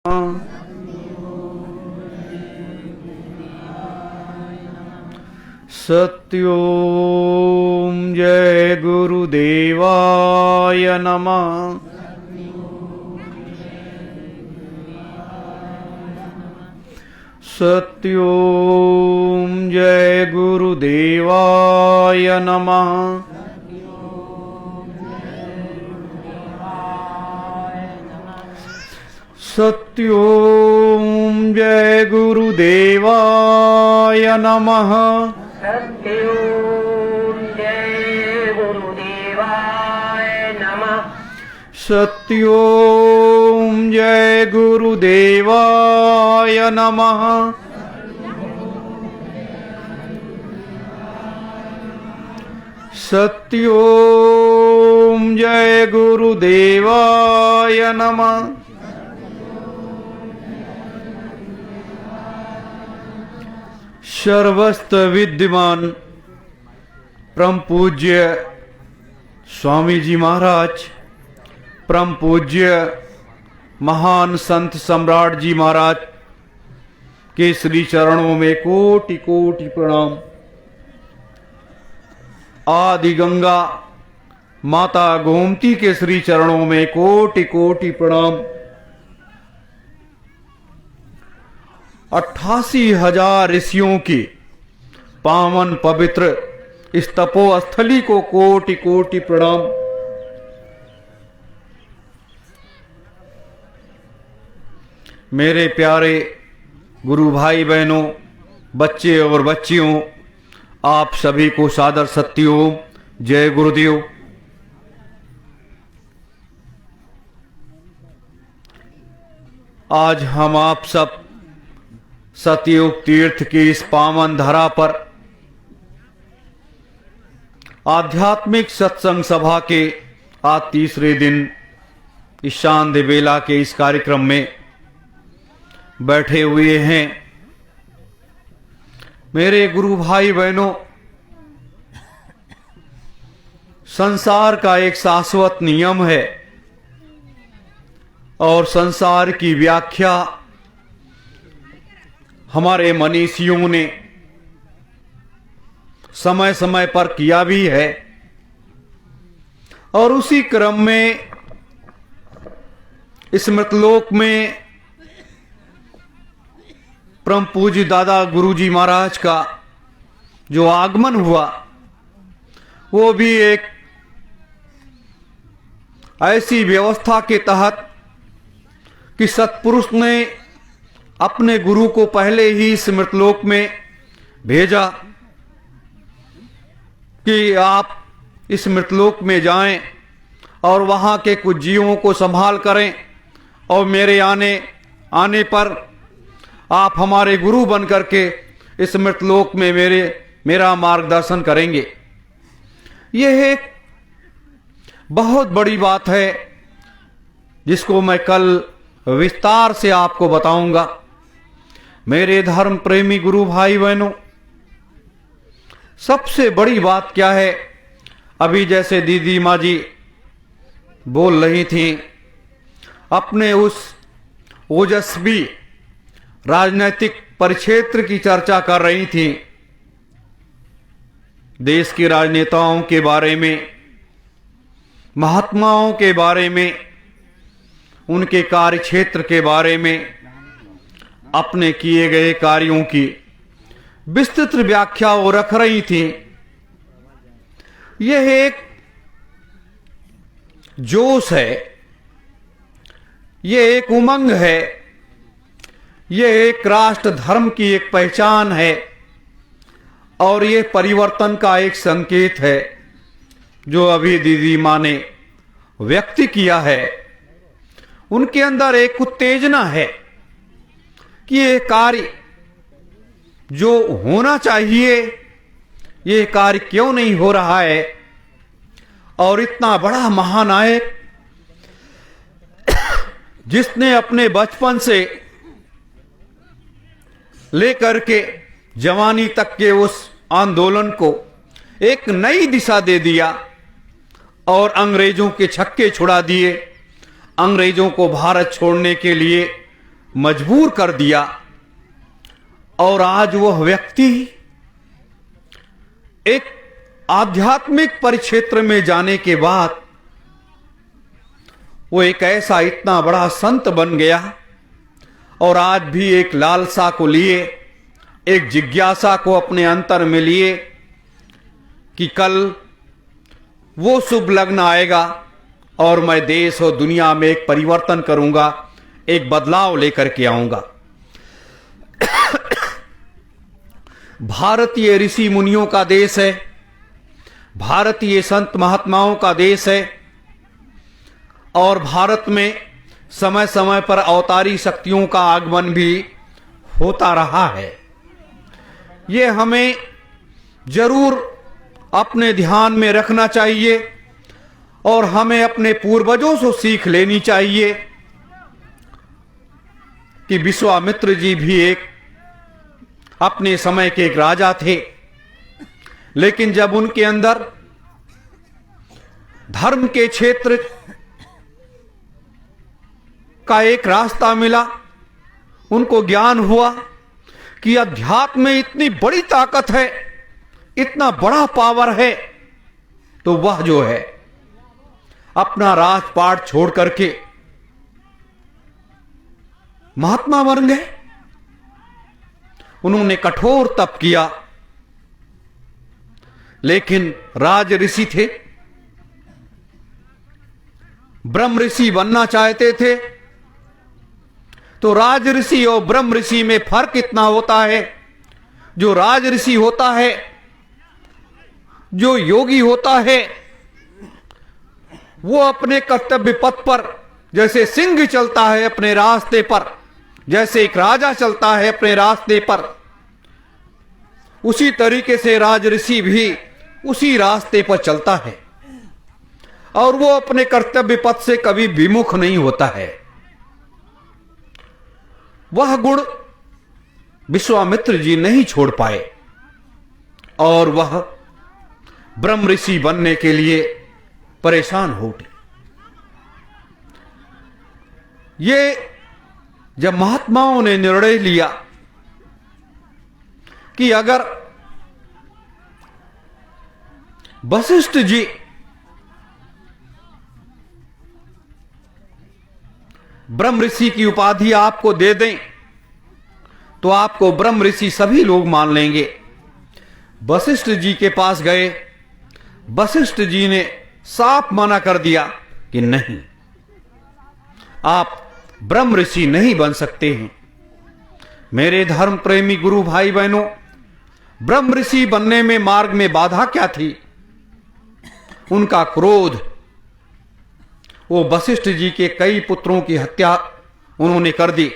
सत्यों जय गुरुदेवाय नमः। सत्यों जय गुरुदेवाय नमः। सत्यों जय गुरुदेवाय नमः। सत्यों जय गुरुदेवाय नमः। सत्यों जय गुरुदेवाय नमः। सत्यों जय गुरुदेवाय नमः। सर्वस्त विद्यमान परम पूज्य स्वामी जी महाराज, परम पूज्य महान संत सम्राट जी महाराज के श्री चरणों में कोटि कोटि प्रणाम। आदि गंगा माता गोमती के श्री चरणों में कोटि कोटि प्रणाम। 88,000 ऋषियों की पावन पवित्र इस तपोस्थली को कोटि कोटि प्रणाम। मेरे प्यारे गुरु भाई बहनों, बच्चे और बच्चियों, आप सभी को सादर सत्यों जय गुरुदेव। आज हम आप सब सतयुग तीर्थ की इस पावन धरा पर आध्यात्मिक सत्संग सभा के आज तीसरे दिन इस शांति बेला के इस कार्यक्रम में बैठे हुए हैं। मेरे गुरु भाई बहनों, संसार का एक शाश्वत नियम है और संसार की व्याख्या हमारे मनीषियों ने समय समय पर किया भी है। और उसी क्रम में इस मृतलोक में परम पूज्य दादा गुरुजी महाराज का जो आगमन हुआ, वो भी एक ऐसी व्यवस्था के तहत कि सत्पुरुष ने अपने गुरु को पहले ही इस मृतलोक में भेजा कि आप इस मृतलोक में जाएं और वहां के कुछ जीवों को संभाल करें और मेरे आने पर आप हमारे गुरु बन करके इस मृतलोक में मेरा मार्गदर्शन करेंगे। यह एक बहुत बड़ी बात है जिसको मैं कल विस्तार से आपको बताऊंगा। मेरे धर्म प्रेमी गुरु भाई बहनों, सबसे बड़ी बात क्या है, अभी जैसे दीदी माँ जी बोल रही थी, अपने उस ओजस्वी राजनीतिक परिक्षेत्र की चर्चा कर रही थी, देश के राजनेताओं के बारे में, महात्माओं के बारे में, उनके कार्य क्षेत्र के बारे में, अपने किए गए कार्यों की विस्तृत व्याख्या वो रख रही थी। यह एक जोश है, यह एक उमंग है, यह एक राष्ट्र धर्म की एक पहचान है और यह परिवर्तन का एक संकेत है जो अभी दीदी माँ ने व्यक्त किया है। उनके अंदर एक उत्तेजना है कि यह कार्य जो होना चाहिए, यह कार्य क्यों नहीं हो रहा है। और इतना बड़ा महानायक जिसने अपने बचपन से लेकर के जवानी तक के उस आंदोलन को एक नई दिशा दे दिया और अंग्रेजों के छक्के छुड़ा दिए, अंग्रेजों को भारत छोड़ने के लिए मजबूर कर दिया और आज वह व्यक्ति एक आध्यात्मिक परिक्षेत्र में जाने के बाद वो एक ऐसा इतना बड़ा संत बन गया और आज भी एक लालसा को लिए, एक जिज्ञासा को अपने अंतर में लिए कि कल वो शुभ लग्न आएगा और मैं देश और दुनिया में एक परिवर्तन करूंगा, एक बदलाव लेकर के आऊंगा। भारतीय ऋषि मुनियों का देश है, भारतीय संत महात्माओं का देश है और भारत में समय समय पर अवतारी शक्तियों का आगमन भी होता रहा है। ये हमें जरूर अपने ध्यान में रखना चाहिए और हमें अपने पूर्वजों से सीख लेनी चाहिए कि विश्वामित्र जी भी एक अपने समय के एक राजा थे, लेकिन जब उनके अंदर धर्म के क्षेत्र का एक रास्ता मिला, उनको ज्ञान हुआ कि अध्यात्म में इतनी बड़ी ताकत है, इतना बड़ा पावर है, तो वह जो है अपना राजपाट छोड़ करके महात्मा बन गए। उन्होंने कठोर तप किया, लेकिन राज ऋषि थे, ब्रह्म ऋषि बनना चाहते थे। तो राज ऋषि और ब्रह्म ऋषि में फर्क इतना होता है, जो राज ऋषि होता है, जो योगी होता है, वो अपने कर्तव्य पथ पर जैसे सिंह चलता है अपने रास्ते पर, जैसे एक राजा चलता है अपने रास्ते पर, उसी तरीके से राज ऋषि भी उसी रास्ते पर चलता है और वो अपने कर्तव्य पथ से कभी विमुख नहीं होता है। वह गुण विश्वामित्र जी नहीं छोड़ पाए और वह ब्रह्म ऋषि बनने के लिए परेशान हो उठे। ये जब महात्माओं ने निर्णय लिया कि अगर वशिष्ठ जी ब्रह्म ऋषि की उपाधि आपको दे दें तो आपको ब्रह्म ऋषि सभी लोग मान लेंगे। वशिष्ठ जी के पास गए, वशिष्ठ जी ने साफ मना कर दिया कि नहीं, आप ब्रह्म ऋषि नहीं बन सकते हैं। मेरे धर्म प्रेमी गुरु भाई बहनों, ब्रह्म ऋषि बनने में मार्ग में बाधा क्या थी? उनका क्रोध। वो वशिष्ठ जी के कई पुत्रों की हत्या उन्होंने कर दी।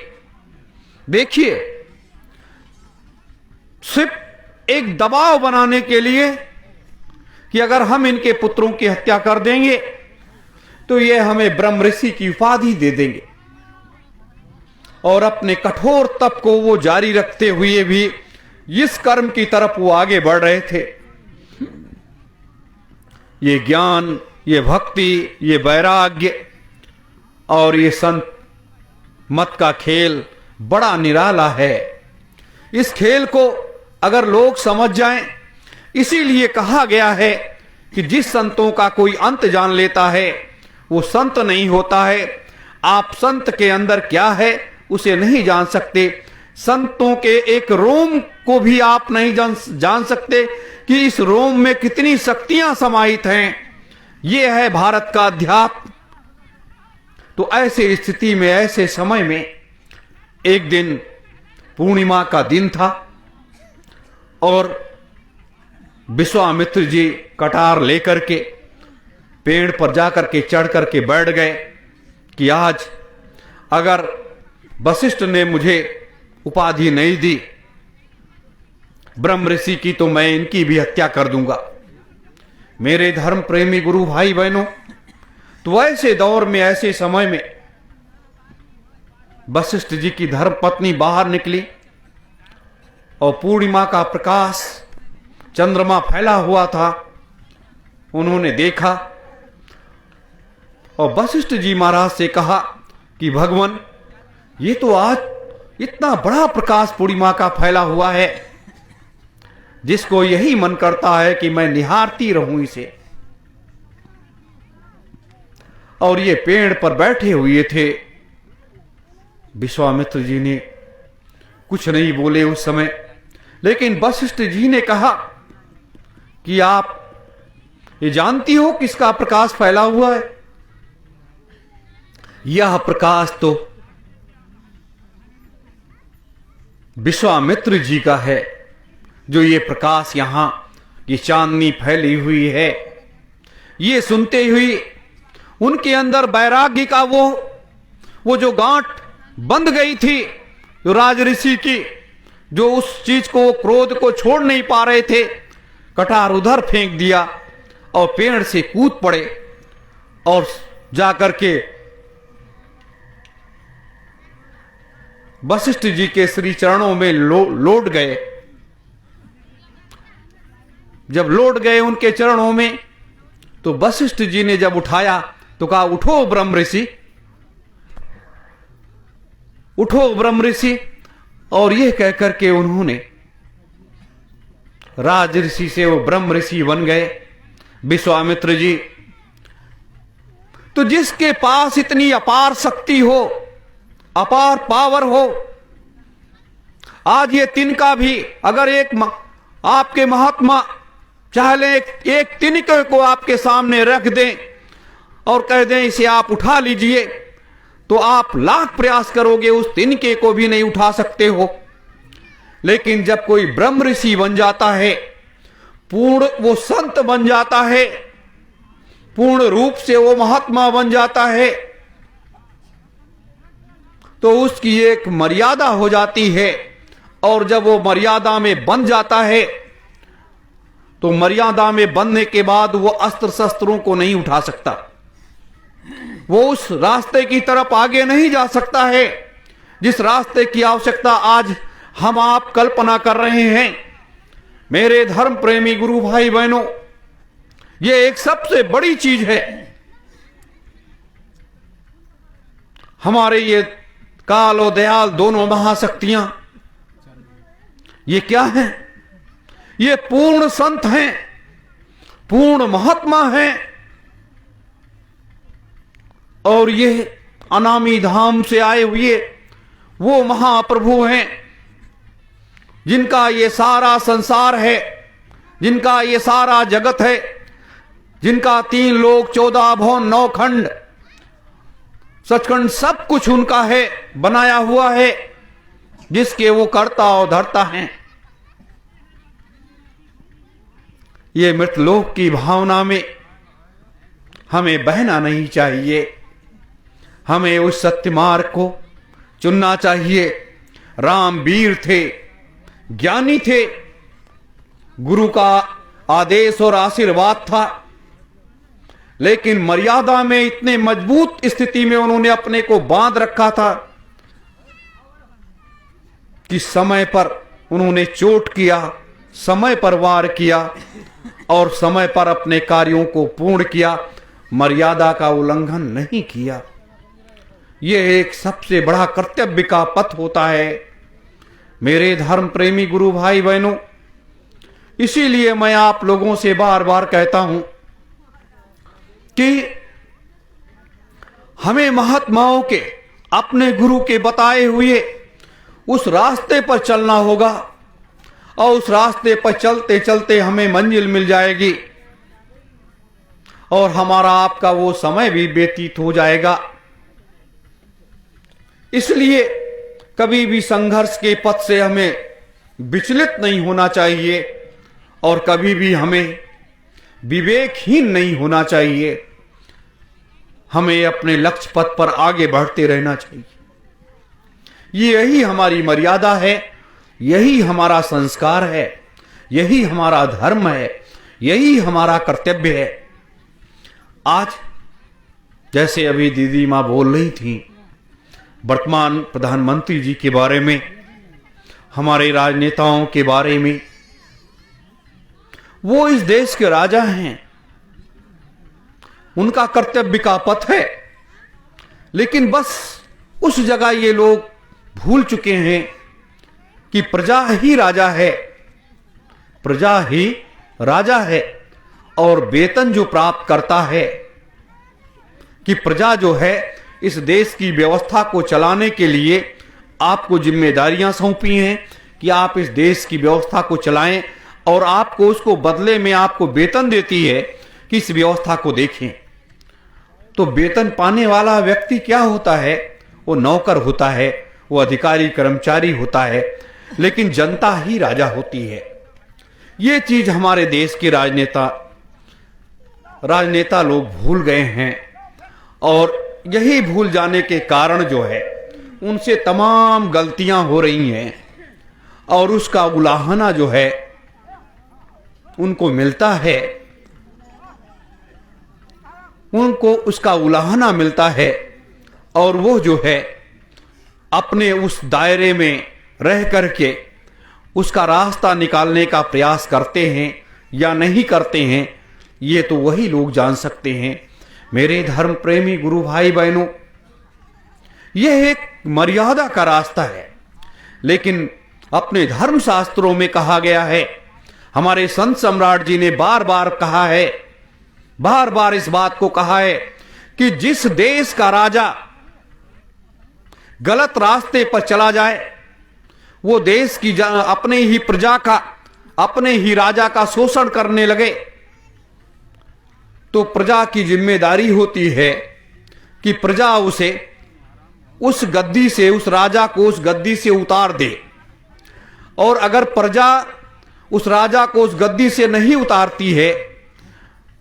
देखिए, सिर्फ एक दबाव बनाने के लिए कि अगर हम इनके पुत्रों की हत्या कर देंगे तो ये हमें ब्रह्म ऋषि की उपाधि दे देंगे। और अपने कठोर तप को वो जारी रखते हुए भी इस कर्म की तरफ वो आगे बढ़ रहे थे। ये ज्ञान, ये भक्ति, ये वैराग्य और ये संत मत का खेल बड़ा निराला है। इस खेल को अगर लोग समझ जाएं, इसीलिए कहा गया है कि जिस संतों का कोई अंत जान लेता है वो संत नहीं होता है। आप संत के अंदर क्या है उसे नहीं जान सकते। संतों के एक रोम को भी आप नहीं जान सकते कि इस रोम में कितनी शक्तियां समाहित हैं। ये है भारत का अध्यात्म। तो ऐसे स्थिति में, ऐसे समय में एक दिन पूर्णिमा का दिन था और विश्वामित्र जी कटार लेकर के पेड़ पर जाकर के चढ़ करके बैठ गए कि आज अगर वशिष्ठ ने मुझे उपाधि नहीं दी ब्रह्म ऋषि की तो मैं इनकी भी हत्या कर दूंगा। मेरे धर्म प्रेमी गुरु भाई बहनों, तो ऐसे दौर में, ऐसे समय में वशिष्ठ जी की धर्म पत्नी बाहर निकली और पूर्णिमा का प्रकाश, चंद्रमा फैला हुआ था, उन्होंने देखा और वशिष्ठ जी महाराज से कहा कि भगवान, ये तो आज इतना बड़ा प्रकाश पूर्णिमा का फैला हुआ है, जिसको यही मन करता है कि मैं निहारती रहूं इसे। और ये पेड़ पर बैठे हुए थे। विश्वामित्र जी ने कुछ नहीं बोले उस समय, लेकिन वशिष्ठ जी ने कहा कि आप ये जानती हो किसका प्रकाश फैला हुआ है? यह प्रकाश तो विश्वामित्र जी का है, जो ये प्रकाश यहां ये चांदनी फैली हुई है। ये सुनते हुए उनके अंदर वैराग्य का वो जो गांठ बंध गई थी, जो राज ऋषि की, जो उस चीज को, क्रोध को छोड़ नहीं पा रहे थे, कटार उधर फेंक दिया और पेड़ से कूद पड़े और जाकर के वशिष्ठ जी के श्री चरणों में लौट गए। जब लौट गए उनके चरणों में, तो वशिष्ठ जी ने जब उठाया तो कहा, उठो ब्रह्म ऋषि, उठो ब्रह्म ऋषि। और यह कहकर के उन्होंने राज ऋषि से वो ब्रह्म ऋषि बन गए विश्वामित्र जी। तो जिसके पास इतनी अपार शक्ति हो, अपार पावर हो, आज ये तिनका भी अगर आपके महात्मा चाह ले एक तिनके को आपके सामने रख दें और कह दें इसे आप उठा लीजिए, तो आप लाख प्रयास करोगे उस तिनके को भी नहीं उठा सकते हो। लेकिन जब कोई ब्रह्म ऋषि बन जाता है, पूर्ण वो संत बन जाता है, पूर्ण रूप से वो महात्मा बन जाता है, तो उसकी एक मर्यादा हो जाती है। और जब वो मर्यादा में बन जाता है, तो मर्यादा में बनने के बाद वो अस्त्र शस्त्रों को नहीं उठा सकता, वो उस रास्ते की तरफ आगे नहीं जा सकता है जिस रास्ते की आवश्यकता आज हम आप कल्पना कर रहे हैं। मेरे धर्म प्रेमी गुरु भाई बहनों, ये एक सबसे बड़ी चीज है। हमारे ये काल और दयाल दोनों महाशक्तियां, ये क्या हैं? ये पूर्ण संत हैं, पूर्ण महात्मा हैं, और ये अनामी धाम से आए हुए वो महाप्रभु हैं, जिनका ये सारा संसार है, जिनका ये सारा जगत है, जिनका 3 लोक 14 भुवन 9 खंड सचखंड सब कुछ उनका है, बनाया हुआ है, जिसके वो कर्ता और धर्ता हैं। ये मृतलोक की भावना में हमें बहना नहीं चाहिए, हमें उस सत्य मार्ग को चुनना चाहिए। राम वीर थे, ज्ञानी थे, गुरु का आदेश और आशीर्वाद था, लेकिन मर्यादा में इतने मजबूत स्थिति में उन्होंने अपने को बांध रखा था कि समय पर उन्होंने चोट किया, समय पर वार किया और समय पर अपने कार्यों को पूर्ण किया, मर्यादा का उल्लंघन नहीं किया। यह एक सबसे बड़ा कर्तव्य का पथ होता है मेरे धर्म प्रेमी गुरु भाई बहनों। इसीलिए मैं आप लोगों से बार बार कहता हूं कि हमें महात्माओं के, अपने गुरु के बताए हुए उस रास्ते पर चलना होगा, और उस रास्ते पर चलते चलते हमें मंजिल मिल जाएगी और हमारा आपका वो समय भी व्यतीत हो जाएगा। इसलिए कभी भी संघर्ष के पथ से हमें विचलित नहीं होना चाहिए और कभी भी हमें विवेकहीन नहीं होना चाहिए। हमें अपने लक्ष्य पथ पर आगे बढ़ते रहना चाहिए। यही हमारी मर्यादा है, यही हमारा संस्कार है, यही हमारा धर्म है, यही हमारा कर्तव्य है। आज जैसे अभी दीदी मां बोल रही थी वर्तमान प्रधानमंत्री जी के बारे में, हमारे राजनेताओं के बारे में, वो इस देश के राजा हैं, उनका कर्तव्य का पथ है, लेकिन बस उस जगह ये लोग भूल चुके हैं कि प्रजा ही राजा है, प्रजा ही राजा है। और वेतन जो प्राप्त करता है, कि प्रजा जो है इस देश की व्यवस्था को चलाने के लिए आपको जिम्मेदारियां सौंपी हैं कि आप इस देश की व्यवस्था को चलाएं, और आपको उसको बदले में आपको वेतन देती है कि इस व्यवस्था को देखें। तो वेतन पाने वाला व्यक्ति क्या होता है? वो नौकर होता है, वो अधिकारी कर्मचारी होता है, लेकिन जनता ही राजा होती है। ये चीज हमारे देश के राजनेता लोग भूल गए हैं, और यही भूल जाने के कारण जो है उनसे तमाम गलतियां हो रही हैं, और उसका उलाहना जो है उनको मिलता है, उनको उसका उलाहना मिलता है, और वो जो है अपने उस दायरे में रह करके उसका रास्ता निकालने का प्रयास करते हैं या नहीं करते हैं, ये तो वही लोग जान सकते हैं। मेरे धर्म प्रेमी गुरु भाई बहनों, यह एक मर्यादा का रास्ता है, लेकिन अपने धर्म शास्त्रों में कहा गया है, हमारे संत सम्राट जी ने बार बार कहा है, बार बार इस बात को कहा है कि जिस देश का राजा गलत रास्ते पर चला जाए, वो देश की अपने ही प्रजा का, अपने ही राजा का शोषण करने लगे, तो प्रजा की जिम्मेदारी होती है कि प्रजा उसे उस गद्दी से, उस राजा को उस गद्दी से उतार दे। और अगर प्रजा उस राजा को उस गद्दी से नहीं उतारती है,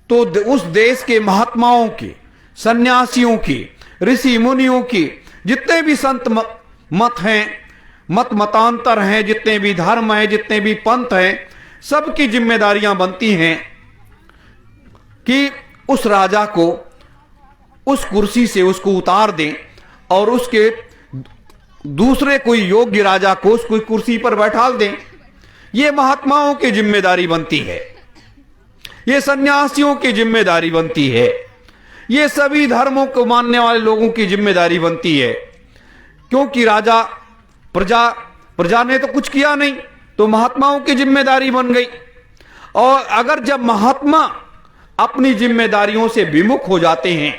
तो उस देश के महात्माओं की, सन्यासियों की, ऋषि मुनियों की, जितने भी संत मत हैं, मतांतर हैं, जितने भी धर्म हैं, जितने भी पंथ हैं, सबकी जिम्मेदारियां बनती हैं कि उस राजा को उस कुर्सी से उसको उतार दें, और उसके दूसरे कोई योग्य राजा को उस कोई कुर्सी पर बैठाल दें। ये महात्माओं की जिम्मेदारी बनती है, ये सन्यासियों की जिम्मेदारी बनती है, ये सभी धर्मों को मानने वाले लोगों की जिम्मेदारी बनती है। क्योंकि राजा प्रजा ने तो कुछ किया नहीं, तो महात्माओं की जिम्मेदारी बन गई। और अगर जब महात्मा अपनी जिम्मेदारियों से विमुख हो जाते हैं,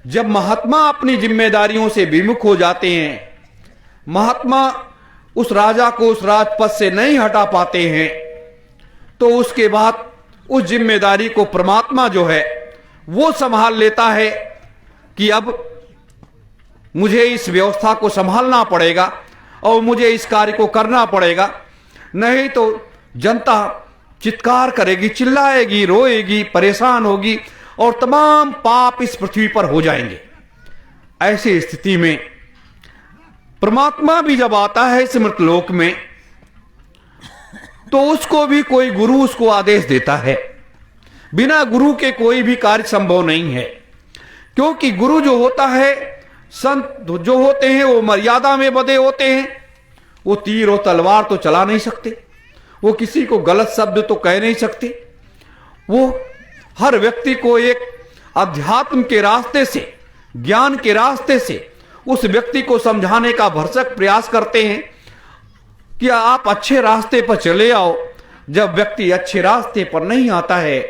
जब महात्मा अपनी जिम्मेदारियों से विमुख हो जाते हैं, महात्मा उस राजा को उस राजपद से नहीं हटा पाते हैं, तो उसके बाद उस जिम्मेदारी को परमात्मा जो है वो संभाल लेता है कि अब मुझे इस व्यवस्था को संभालना पड़ेगा और मुझे इस कार्य को करना पड़ेगा, नहीं तो जनता चित्कार करेगी, चिल्लाएगी, रोएगी, परेशान होगी, और तमाम पाप इस पृथ्वी पर हो जाएंगे। ऐसी स्थिति में परमात्मा भी जब आता है इस मृतलोक में, तो उसको भी कोई गुरु उसको आदेश देता है। बिना गुरु के कोई भी कार्य संभव नहीं है, क्योंकि गुरु जो होता है, संत जो होते हैं, वो मर्यादा में बंधे होते हैं। वो तीर और तलवार तो चला नहीं सकते, वो किसी को गलत शब्द तो कह नहीं सकते, वो हर व्यक्ति को एक अध्यात्म के रास्ते से, ज्ञान के रास्ते से उस व्यक्ति को समझाने का भरसक प्रयास करते हैं कि आप अच्छे रास्ते पर चले आओ। जब व्यक्ति अच्छे रास्ते पर नहीं आता है,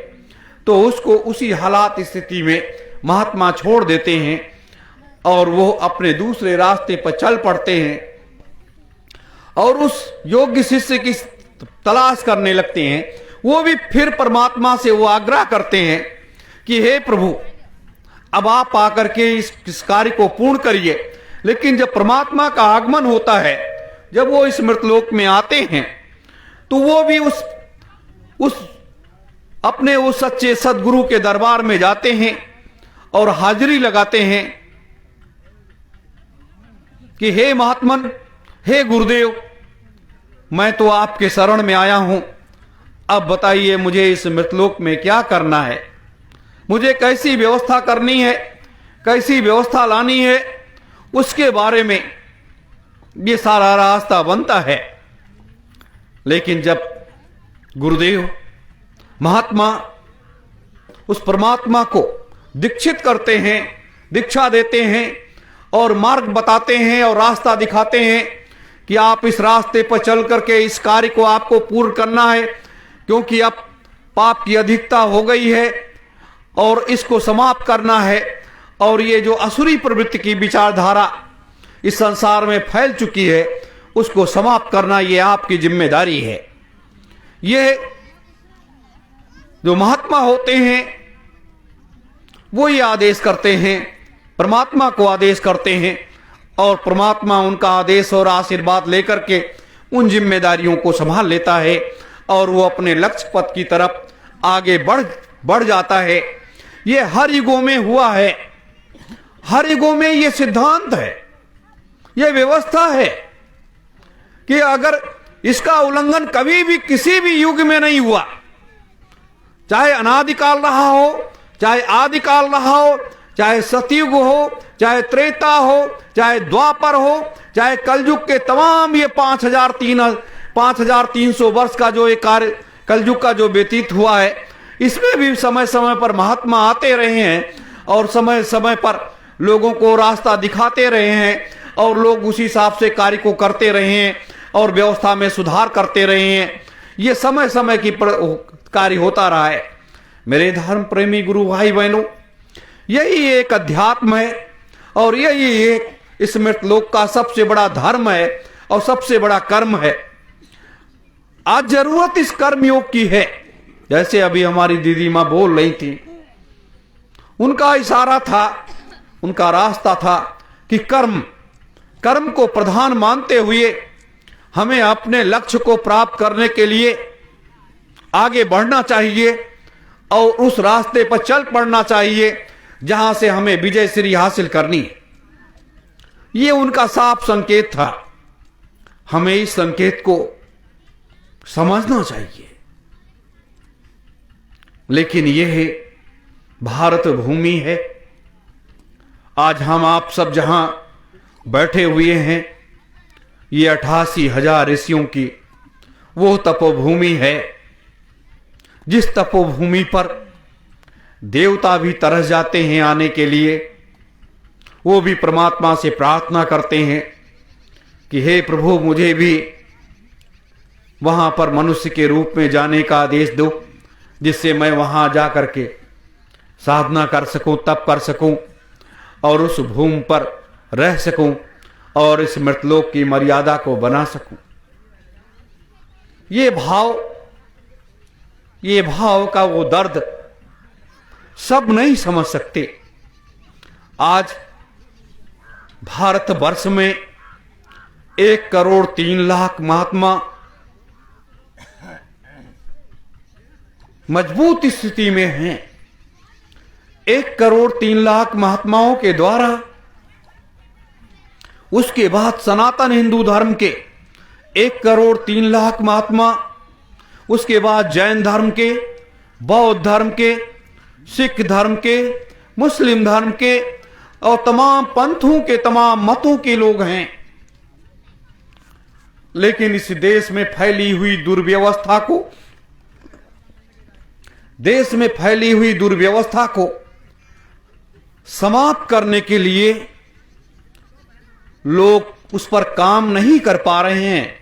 तो उसको उसी हालात स्थिति में महात्मा छोड़ देते हैं और वो अपने दूसरे रास्ते पर चल पड़ते हैं और उस योग्य शिष्य की तलाश करने लगते हैं। वो भी फिर परमात्मा से वो आग्रह करते हैं कि हे प्रभु, अब आप आकर के इस कार्य को पूर्ण करिए। लेकिन जब परमात्मा का आगमन होता है, जब वो इस मृतलोक में आते हैं, तो वो भी उस अपने उस सच्चे सदगुरु के दरबार में जाते हैं और हाजिरी लगाते हैं कि हे महात्मन, हे गुरुदेव, मैं तो आपके शरण में आया हूं, अब बताइए मुझे इस मृतलोक में क्या करना है, मुझे कैसी व्यवस्था करनी है, कैसी व्यवस्था लानी है, उसके बारे में ये सारा रास्ता बनता है। लेकिन जब गुरुदेव महात्मा उस परमात्मा को दीक्षित करते हैं, दीक्षा देते हैं और मार्ग बताते हैं और रास्ता दिखाते हैं कि आप इस रास्ते पर चल करके इस कार्य को आपको पूर्ण करना है, क्योंकि अब पाप की अधिकता हो गई है और इसको समाप्त करना है। और ये जो असुरी प्रवृत्ति की विचारधारा इस संसार में फैल चुकी है, उसको समाप्त करना ये आपकी जिम्मेदारी है। ये जो महात्मा होते हैं वो ये आदेश करते हैं, परमात्मा को आदेश करते हैं, और परमात्मा उनका आदेश और आशीर्वाद लेकर के उन जिम्मेदारियों को संभाल लेता है और वो अपने लक्ष्य पथ की तरफ आगे बढ़ जाता है। ये हर युगों में हुआ है, हर युगों में ये सिद्धांत है, ये व्यवस्था है कि अगर इसका उल्लंघन कभी भी किसी भी युग में नहीं हुआ, चाहे अनादिकाल रहा हो, चाहे आदिकाल रहा हो, चाहे सतयुग हो, चाहे त्रेता हो, चाहे द्वापर हो, चाहे कलयुग के तमाम ये 5300 वर्ष का जो ये कार्य कलयुग का जो व्यतीत हुआ है, इसमें भी समय समय पर महात्मा आते रहे हैं और समय समय पर लोगों को रास्ता दिखाते रहे हैं और लोग उसी हिसाब से कार्य को करते रहे हैं और व्यवस्था में सुधार करते रहे हैं। ये समय समय की कार्य होता रहा है। मेरे धर्म प्रेमी गुरु भाई बहनों, यही एक अध्यात्म है और यही एक इस मृतलोक का सबसे बड़ा धर्म है और सबसे बड़ा कर्म है। आज जरूरत इस कर्म योग की है। जैसे अभी हमारी दीदी माँ बोल रही थी, उनका इशारा था, उनका रास्ता था कि कर्म को प्रधान मानते हुए हमें अपने लक्ष्य को प्राप्त करने के लिए आगे बढ़ना चाहिए और उस रास्ते पर चल पड़ना चाहिए जहां से हमें विजय श्री हासिल करनी है। ये उनका साफ संकेत था। हमें इस संकेत को समझना चाहिए। लेकिन यह भारत भूमि है। आज हम आप सब जहां बैठे हुए हैं, ये 88,000 ऋषियों की वो तपोभूमि है, जिस तपोभूमि पर देवता भी तरस जाते हैं आने के लिए। वो भी परमात्मा से प्रार्थना करते हैं कि हे प्रभु, मुझे भी वहां पर मनुष्य के रूप में जाने का आदेश दो, जिससे मैं वहां जा करके साधना कर सकूं, तप कर सकूं और उस भूमि पर रह सकूं और इस मृतलोक की मर्यादा को बना सकूं। ये भाव का वो दर्द सब नहीं समझ सकते। आज भारतवर्ष में 1,03,00,000 महात्मा मजबूत स्थिति में हैं। 1,03,00,000 महात्माओं के द्वारा, उसके बाद सनातन हिंदू धर्म के 1,03,00,000 महात्मा, उसके बाद जैन धर्म के, बौद्ध धर्म के, सिख धर्म के, मुस्लिम धर्म के और तमाम पंथों के, तमाम मतों के लोग हैं। लेकिन इस देश में फैली हुई दुर्व्यवस्था को समाप्त करने के लिए लोग उस पर काम नहीं कर पा रहे हैं।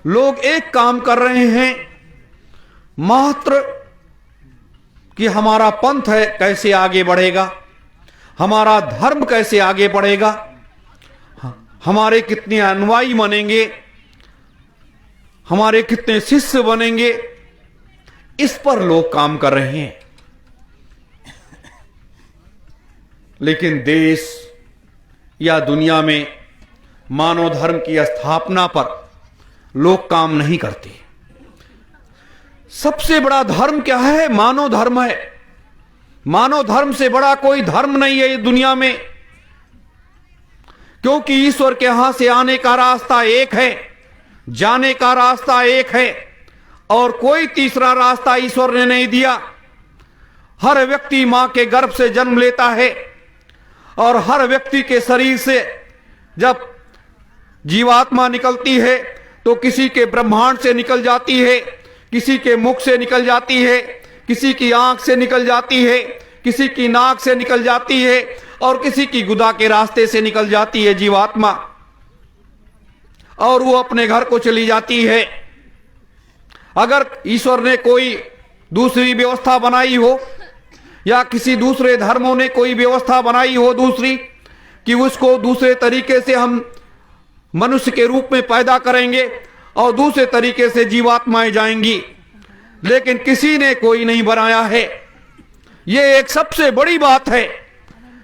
लोग एक काम कर रहे हैं मात्र कि हमारा पंथ है कैसे आगे बढ़ेगा, हमारा धर्म कैसे आगे बढ़ेगा, हमारे कितने अनुयायी बनेंगे, हमारे कितने शिष्य बनेंगे, इस पर लोग काम कर रहे हैं। लेकिन देश या दुनिया में मानव धर्म की स्थापना पर लोग काम नहीं करते। सबसे बड़ा धर्म क्या है? मानव धर्म है। मानव धर्म से बड़ा कोई धर्म नहीं है इस दुनिया में, क्योंकि ईश्वर के यहां से आने का रास्ता एक है, जाने का रास्ता एक है और कोई तीसरा रास्ता ईश्वर ने नहीं दिया। हर व्यक्ति मां के गर्भ से जन्म लेता है और हर व्यक्ति के शरीर से जब जीवात्मा निकलती है तो किसी के ब्रह्मांड से निकल जाती है, किसी के मुख से निकल जाती है, किसी की आंख से निकल जाती है, किसी की नाक से निकल जाती है और किसी की गुदा के रास्ते से निकल जाती है जीवात्मा और वो अपने घर को चली जाती है। अगर ईश्वर ने कोई दूसरी व्यवस्था बनाई हो या किसी दूसरे धर्मों ने कोई व्यवस्था बनाई हो दूसरी कि उसको दूसरे तरीके से हम मनुष्य के रूप में पैदा करेंगे और दूसरे तरीके से जीवात्माएं जाएंगी, लेकिन किसी ने कोई नहीं बनाया है। ये एक सबसे बड़ी बात है।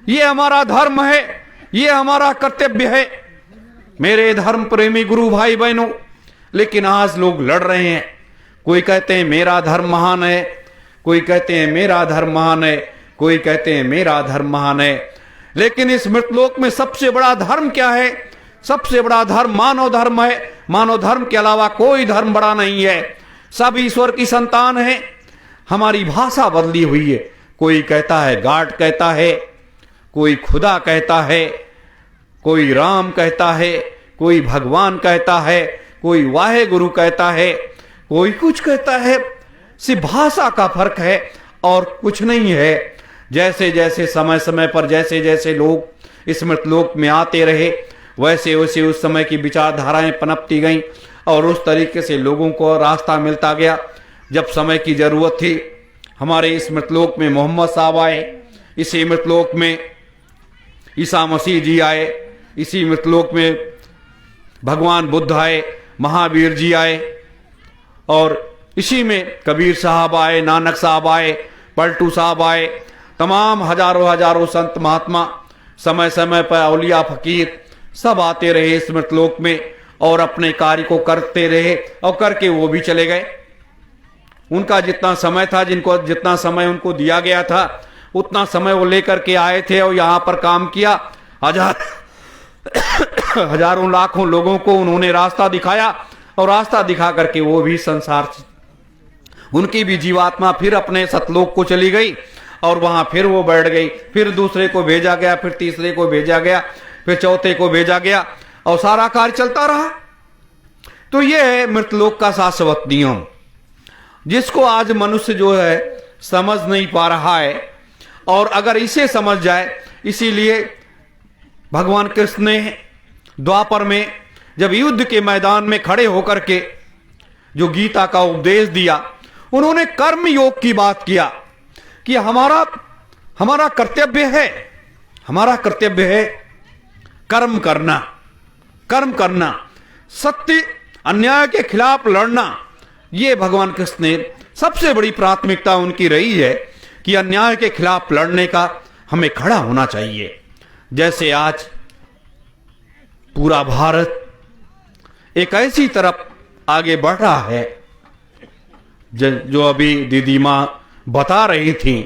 ये हमारा धर्म है, ये हमारा कर्तव्य है मेरे धर्म प्रेमी गुरु भाई बहनों। लेकिन आज लोग लड़ रहे हैं। कोई कहते हैं मेरा धर्म महान है, कोई कहते हैं मेरा धर्म महान है, कोई कहते हैं मेरा धर्म महान है। लेकिन इस मृतलोक में सबसे बड़ा धर्म क्या है? सबसे बड़ा धर्म मानव धर्म है। मानव धर्म के अलावा कोई धर्म बड़ा नहीं है। सब ईश्वर की संतान है। हमारी भाषा बदली हुई है। कोई कहता है गॉड कहता है, कोई खुदा कहता है, कोई राम कहता है, कोई भगवान कहता है, कोई वाहे गुरु कहता है, कोई कुछ कहता है। सिर्फ भाषा का फर्क है और कुछ नहीं है। जैसे जैसे समय समय पर जैसे जैसे लोग इस मृतलोक में आते रहे वैसे वैसे उस समय की विचारधाराएं पनपती गईं और उस तरीके से लोगों को रास्ता मिलता गया। जब समय की जरूरत थी, हमारे इस मृतलोक में मोहम्मद साहब आए, इसी मृतलोक में ईसा मसीह जी आए, इसी मृतलोक में भगवान बुद्ध आए, महावीर जी आए और इसी में कबीर साहब आए, नानक साहब आए, पलटू साहब आए। तमाम हजारों हजारों संत महात्मा समय समय पर औलिया फकीर सब आते रहे इस मृतलोक में और अपने कार्य को करते रहे और करके वो भी चले गए। उनका जितना समय था, जितना समय उनको दिया गया था उतना समय वो लेकर के आए थे और यहाँ पर काम किया। हजारों लाखों लोगों को उन्होंने रास्ता दिखाया और रास्ता दिखा करके वो भी संसार, उनकी भी जीवात्मा फिर अपने सतलोक को चली गई और वहां फिर वो बैठ गई। फिर दूसरे को भेजा गया, फिर तीसरे को भेजा गया, फिर चौथे को भेजा गया और सारा कार्य चलता रहा। तो ये है मृतलोक का शाश्वत नियम, जिसको आज मनुष्य जो है समझ नहीं पा रहा है। और अगर इसे समझ जाए, इसीलिए भगवान कृष्ण ने द्वापर में जब युद्ध के मैदान में खड़े होकर के जो गीता का उपदेश दिया, उन्होंने कर्म योग की बात किया कि हमारा कर्तव्य है, हमारा कर्तव्य है कर्म करना, कर्म करना, सत्य अन्याय के खिलाफ लड़ना। ये भगवान कृष्ण ने सबसे बड़ी प्राथमिकता उनकी रही है कि अन्याय के खिलाफ लड़ने का हमें खड़ा होना चाहिए। जैसे आज पूरा भारत एक ऐसी तरफ आगे बढ़ रहा है, जो अभी दीदी मां बता रही थी,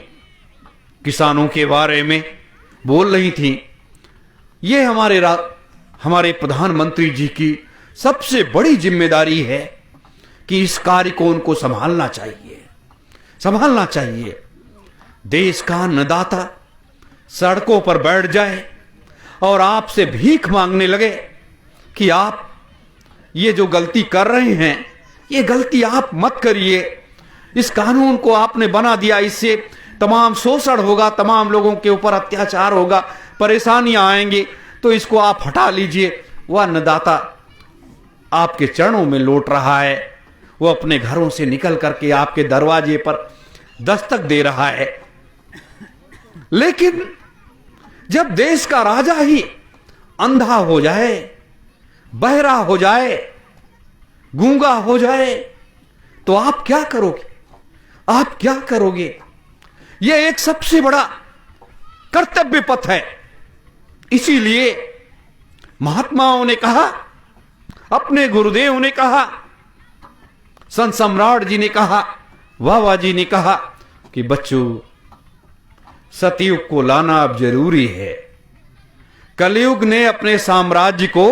किसानों के बारे में बोल रही थी। ये हमारे प्रधानमंत्री जी की सबसे बड़ी जिम्मेदारी है कि इस कार्य को उनको संभालना चाहिए। देश का अन्नदाता सड़कों पर बैठ जाए और आपसे भीख मांगने लगे कि आप ये जो गलती कर रहे हैं, ये गलती आप मत करिए, इस कानून को आपने बना दिया, इससे तमाम शोषण होगा, तमाम लोगों के ऊपर अत्याचार होगा, परेशानियां आएंगी, तो इसको आप हटा लीजिए। वह अन्नदाता आपके चरणों में लौट रहा है, वो अपने घरों से निकल करके आपके दरवाजे पर दस्तक दे रहा है। लेकिन जब देश का राजा ही अंधा हो जाए, बहरा हो जाए, गूंगा हो जाए, तो आप क्या करोगे? आप क्या करोगे? यह एक सबसे बड़ा कर्तव्य पथ है। इसीलिए महात्माओं ने कहा, अपने गुरुदेव ने कहा, संत सम्राट जी ने कहा, बाबा जी ने कहा कि बच्चों, सतयुग को लाना अब जरूरी है। कलयुग ने अपने साम्राज्य को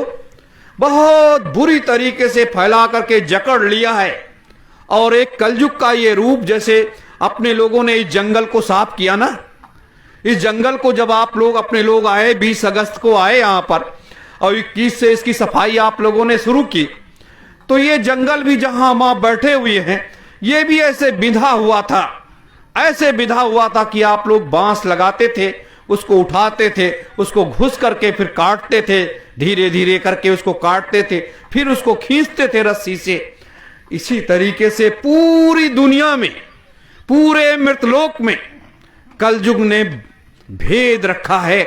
बहुत बुरी तरीके से फैला करके जकड़ लिया है और एक कलयुग का ये रूप, जैसे अपने लोगों ने इस जंगल को साफ किया ना, इस जंगल को जब आप लोग अपने लोग आए 20 अगस्त को आए यहां पर और 21 से इसकी सफाई आप लोगों ने शुरू की, तो ये जंगल भी जहां हम आप बैठे हुए हैं, ये भी ऐसे बिंधा हुआ था, ऐसे बिंधा हुआ था कि आप लोग बांस लगाते थे उसको उठाते थे, उसको घुस करके फिर काटते थे, धीरे धीरे करके उसको काटते थे, फिर उसको खींचते थे रस्सी से। इसी तरीके से पूरी दुनिया में, पूरे मृतलोक में कलयुग ने भेद रखा है,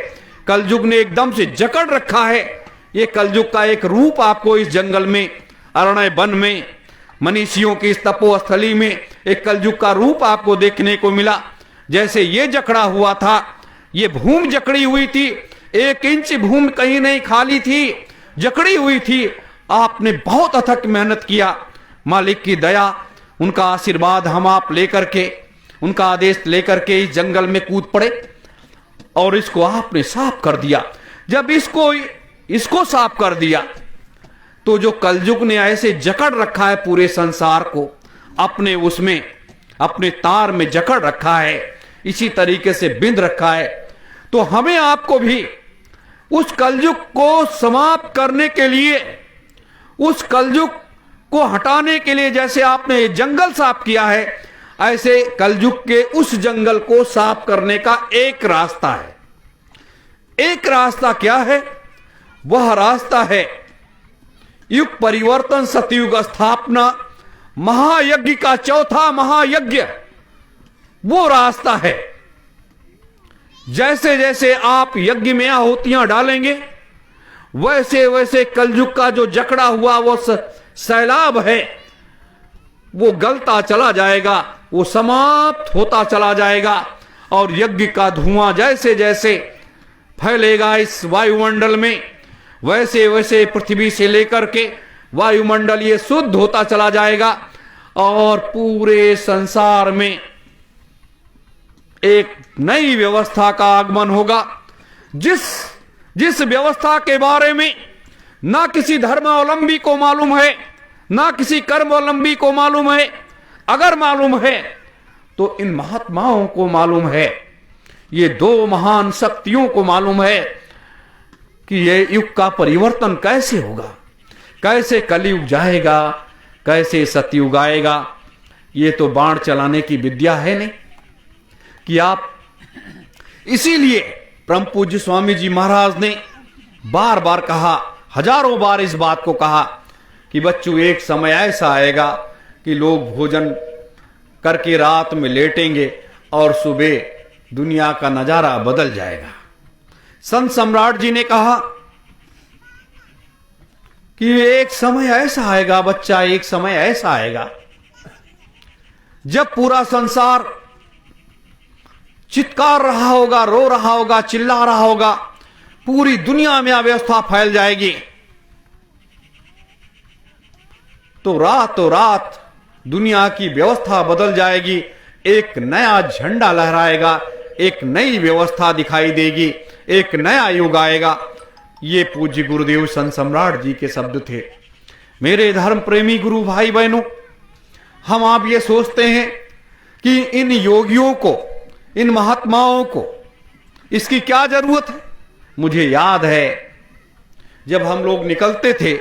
कलयुग ने एकदम से जकड़ रखा है। ये कलयुग का एक रूप आपको इस जंगल में, अरण्य वन में, मनीषियों की इस तपोस्थली में एक कलयुग का रूप आपको देखने को मिला। जैसे ये जकड़ा हुआ था, ये भूमि जकड़ी हुई थी, 1 इंच भूमि कहीं नहीं खाली थी, जकड़ी हुई थी। आपने बहुत अथक मेहनत किया, मालिक की दया, उनका आशीर्वाद हम आप लेकर के, उनका आदेश लेकर के इस जंगल में कूद पड़े और इसको आपने साफ कर दिया। जब इसको साफ कर दिया तो जो कलयुग ने ऐसे जकड़ रखा है पूरे संसार को, अपने उसमें, अपने तार में जकड़ रखा है, इसी तरीके से बिंद रखा है। तो हमें आपको भी उस कलयुग को समाप्त करने के लिए, उस कलयुग को हटाने के लिए, जैसे आपने जंगल साफ किया है, ऐसे कलयुग के उस जंगल को साफ करने का एक रास्ता है। एक रास्ता क्या है? वह रास्ता है युग परिवर्तन, सतयुग स्थापना, महायज्ञ का चौथा महायज्ञ। वो रास्ता है। जैसे जैसे आप यज्ञ में आहुतियां डालेंगे, वैसे वैसे कलयुग का जो जकड़ा हुआ वो सैलाब है, वो गलता चला जाएगा, वो समाप्त होता चला जाएगा। और यज्ञ का धुआं जैसे जैसे फैलेगा इस वायुमंडल में, वैसे वैसे पृथ्वी से लेकर के वायुमंडल ये शुद्ध होता चला जाएगा और पूरे संसार में एक नई व्यवस्था का आगमन होगा। जिस व्यवस्था के बारे में ना किसी धर्मावलंबी को मालूम है, ना किसी कर्मावलंबी को मालूम है, अगर मालूम है तो इन महात्माओं को मालूम है, ये 2 महान शक्तियों को मालूम है कि ये युग का परिवर्तन कैसे होगा, कैसे कलयुग जाएगा, कैसे सतयुग आएगा। ये तो बाण चलाने की विद्या है नहीं कि आप। इसीलिए परम पूज्य स्वामी जी महाराज ने बार बार कहा, हजारों बार इस बात को कहा कि बच्चों, एक समय ऐसा आएगा कि लोग भोजन करके रात में लेटेंगे और सुबह दुनिया का नजारा बदल जाएगा। संत सम्राट जी ने कहा कि एक समय ऐसा आएगा बच्चा, एक समय ऐसा आएगा जब पूरा संसार चित्कार रहा होगा, रो रहा होगा, चिल्ला रहा होगा, पूरी दुनिया में अव्यवस्था फैल जाएगी। तो रातों रात दुनिया की व्यवस्था बदल जाएगी, एक नया झंडा लहराएगा, एक नई व्यवस्था दिखाई देगी, एक नया युग आएगा। ये पूज्य गुरुदेव संत सम्राट जी के शब्द थे। मेरे धर्म प्रेमी गुरु भाई बहनों, हम आप ये सोचते हैं कि इन योगियों को, इन महात्माओं को इसकी क्या जरूरत है। मुझे याद है जब हम लोग निकलते थे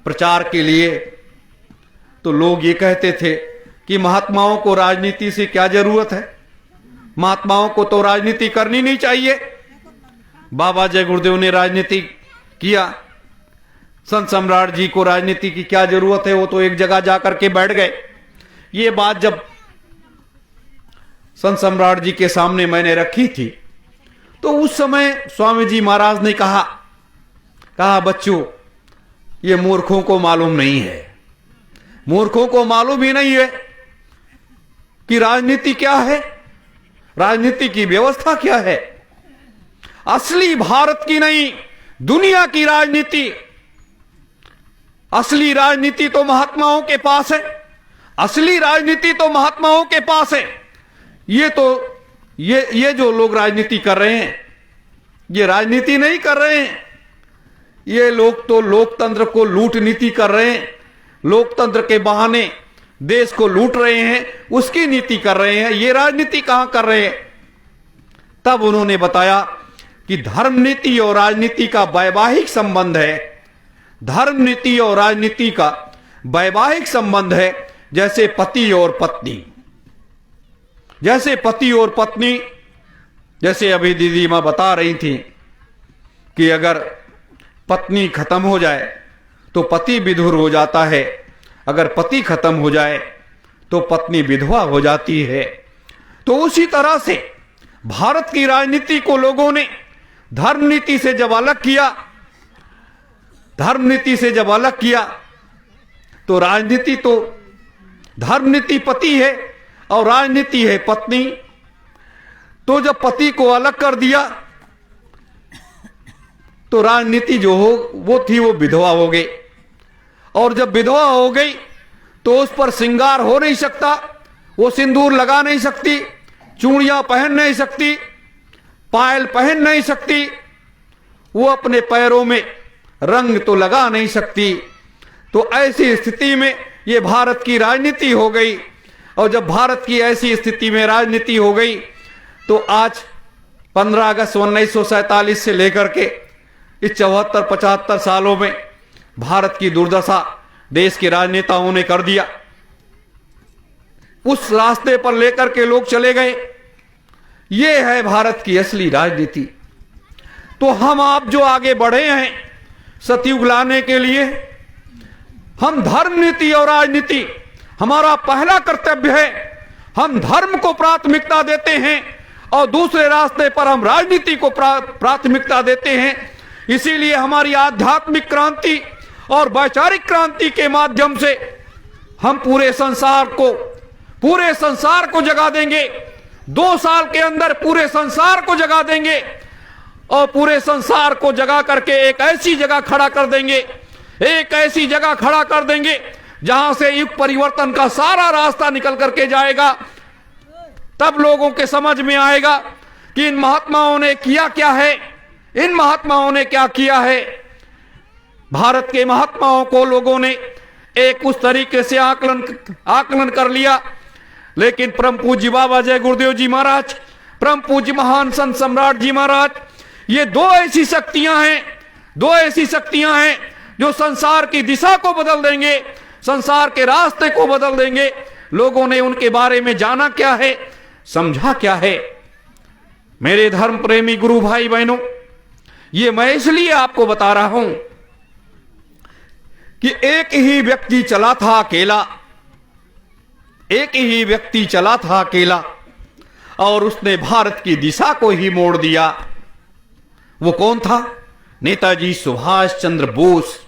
प्रचार के लिए तो लोग ये कहते थे कि महात्माओं को राजनीति से क्या जरूरत है, महात्माओं को तो राजनीति करनी नहीं चाहिए। बाबा जय गुरुदेव ने राजनीति किया, संत सम्राट जी को राजनीति की क्या जरूरत है, वो तो एक जगह जाकर के बैठ गए। ये बात जब संत सम्राट जी के सामने मैंने रखी थी तो उस समय स्वामी जी महाराज ने कहा बच्चों, ये मूर्खों को मालूम नहीं है, मूर्खों को मालूम ही नहीं है कि राजनीति क्या है, राजनीति की व्यवस्था क्या है। असली भारत की नहीं, दुनिया की राजनीति, असली राजनीति तो महात्माओं के पास है, असली राजनीति तो महात्माओं के पास है। ये जो लोग राजनीति कर रहे हैं, ये राजनीति नहीं कर रहे हैं, ये लोग तो लोकतंत्र को लूट नीति कर रहे हैं, लोकतंत्र के बहाने देश को लूट रहे हैं, उसकी नीति कर रहे हैं, ये राजनीति कहां कर रहे हैं। तब उन्होंने बताया कि धर्म नीति और राजनीति का वैवाहिक संबंध है, धर्म नीति और राजनीति का वैवाहिक संबंध है, जैसे पति और पत्नी। जैसे पति और पत्नी जैसे अभी दीदी माँ बता रही थी कि अगर पत्नी खत्म हो जाए तो पति विधुर हो जाता है, अगर पति खत्म हो जाए तो पत्नी विधवा हो जाती है। तो उसी तरह से भारत की राजनीति को लोगों ने धर्म नीति से जब अलग किया, धर्म नीति से जब अलग किया तो राजनीति तो धर्म नीति पति है और राजनीति है पत्नी। तो जब पति को अलग कर दिया तो राजनीति जो हो वो थी वो विधवा हो गई, और जब विधवा हो गई तो उस पर श्रृंगार हो नहीं सकता, वो सिंदूर लगा नहीं सकती, चूड़ियां पहन नहीं सकती, पायल पहन नहीं सकती, वो अपने पैरों में रंग तो लगा नहीं सकती। तो ऐसी स्थिति में ये भारत की राजनीति हो गई, और जब भारत की ऐसी स्थिति में राजनीति हो गई तो आज 15 अगस्त 1947 से लेकर के इस 74-75 सालों में भारत की दुर्दशा देश के राजनेताओं ने कर दिया। उस रास्ते पर लेकर के लोग चले गए। ये है भारत की असली राजनीति। तो हम आप जो आगे बढ़े हैं सतयुग लाने के लिए, हम धर्म नीति और राजनीति, हमारा पहला कर्तव्य है। हम धर्म को प्राथमिकता देते हैं और दूसरे रास्ते पर हम राजनीति को प्राथमिकता देते हैं। इसीलिए हमारी आध्यात्मिक क्रांति और वैचारिक क्रांति के माध्यम से हम पूरे संसार को जगा देंगे। 2 साल के अंदर पूरे संसार को जगा देंगे, और पूरे संसार को जगा करके एक ऐसी जगह खड़ा कर देंगे, एक ऐसी जगह खड़ा कर देंगे जहां से युग परिवर्तन का सारा रास्ता निकल करके जाएगा। तब लोगों के समझ में आएगा कि इन महात्माओं ने किया क्या है, इन महात्माओं ने क्या किया है। भारत के महात्माओं को लोगों ने एक उस तरीके से आकलन कर लिया, लेकिन परम पूज्य बाबा जय गुरुदेव जी महाराज, परम पूज्य महान संत सम्राट जी महाराज, ये 2 ऐसी शक्तियां हैं जो संसार की दिशा को बदल देंगे, संसार के रास्ते को बदल देंगे। लोगों ने उनके बारे में जाना क्या है, समझा क्या है। मेरे धर्म प्रेमी गुरु भाई बहनों, ये मैं इसलिए आपको बता रहा हूं कि एक ही व्यक्ति चला था अकेला, और उसने भारत की दिशा को ही मोड़ दिया। वो कौन था? नेताजी सुभाष चंद्र बोस।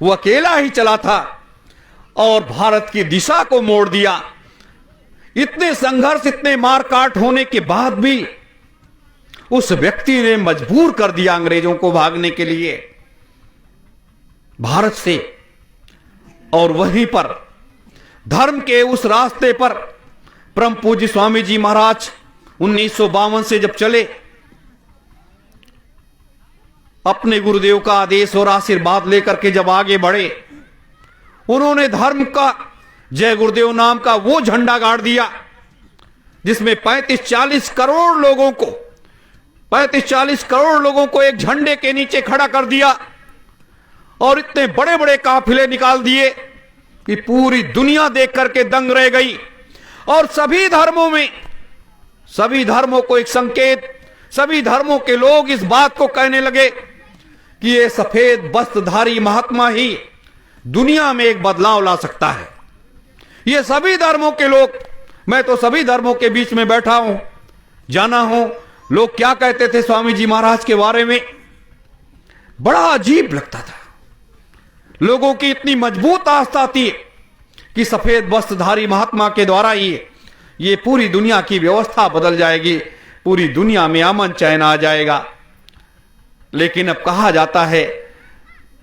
वो अकेला ही चला था और भारत की दिशा को मोड़ दिया। इतने संघर्ष, इतने मारकाट होने के बाद भी उस व्यक्ति ने मजबूर कर दिया अंग्रेजों को भागने के लिए भारत से। और वहीं पर धर्म के उस रास्ते पर परम पूज्य स्वामी जी महाराज 1952 से जब चले, अपने गुरुदेव का आदेश और आशीर्वाद लेकर के जब आगे बढ़े, उन्होंने धर्म का जय गुरुदेव नाम का वो झंडा गाड़ दिया जिसमें 35-40 करोड़ लोगों को एक झंडे के नीचे खड़ा कर दिया, और इतने बड़े बड़े काफिले निकाल दिए कि पूरी दुनिया देख करके दंग रह गई। और सभी धर्मों को एक संकेत, सभी धर्मों के लोग इस बात को कहने लगे कि ये सफेद वस्त्रधारी महात्मा ही दुनिया में एक बदलाव ला सकता है। ये सभी धर्मों के लोग, मैं तो सभी धर्मों के बीच में बैठा हूं, जाना हूं लोग क्या कहते थे स्वामी जी महाराज के बारे में। बड़ा अजीब लगता था। लोगों की इतनी मजबूत आस्था थी कि सफेद वस्त्रधारी महात्मा के द्वारा ही ये पूरी दुनिया की व्यवस्था बदल जाएगी, पूरी दुनिया में अमन चैन आ जाएगा। लेकिन अब कहा जाता है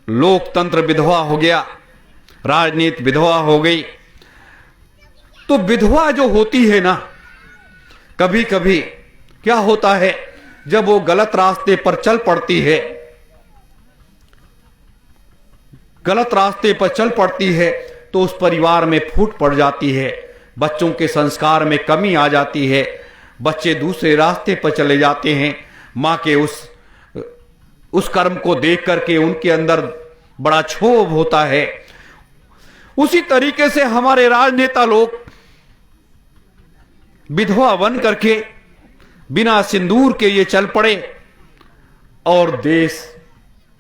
लोकतंत्र विधवा हो गया, राजनीति विधवा हो गई। तो विधवा जो होती है ना, कभी कभी क्या होता है, जब वो गलत रास्ते पर चल पड़ती है तो उस परिवार में फूट पड़ जाती है, बच्चों के संस्कार में कमी आ जाती है, बच्चे दूसरे रास्ते पर चले जाते हैं। मां के उस कर्म को देख करके उनके अंदर बड़ा क्षोभ होता है। उसी तरीके से हमारे राजनेता लोग विधवा बन करके बिना सिंदूर के ये चल पड़े और देश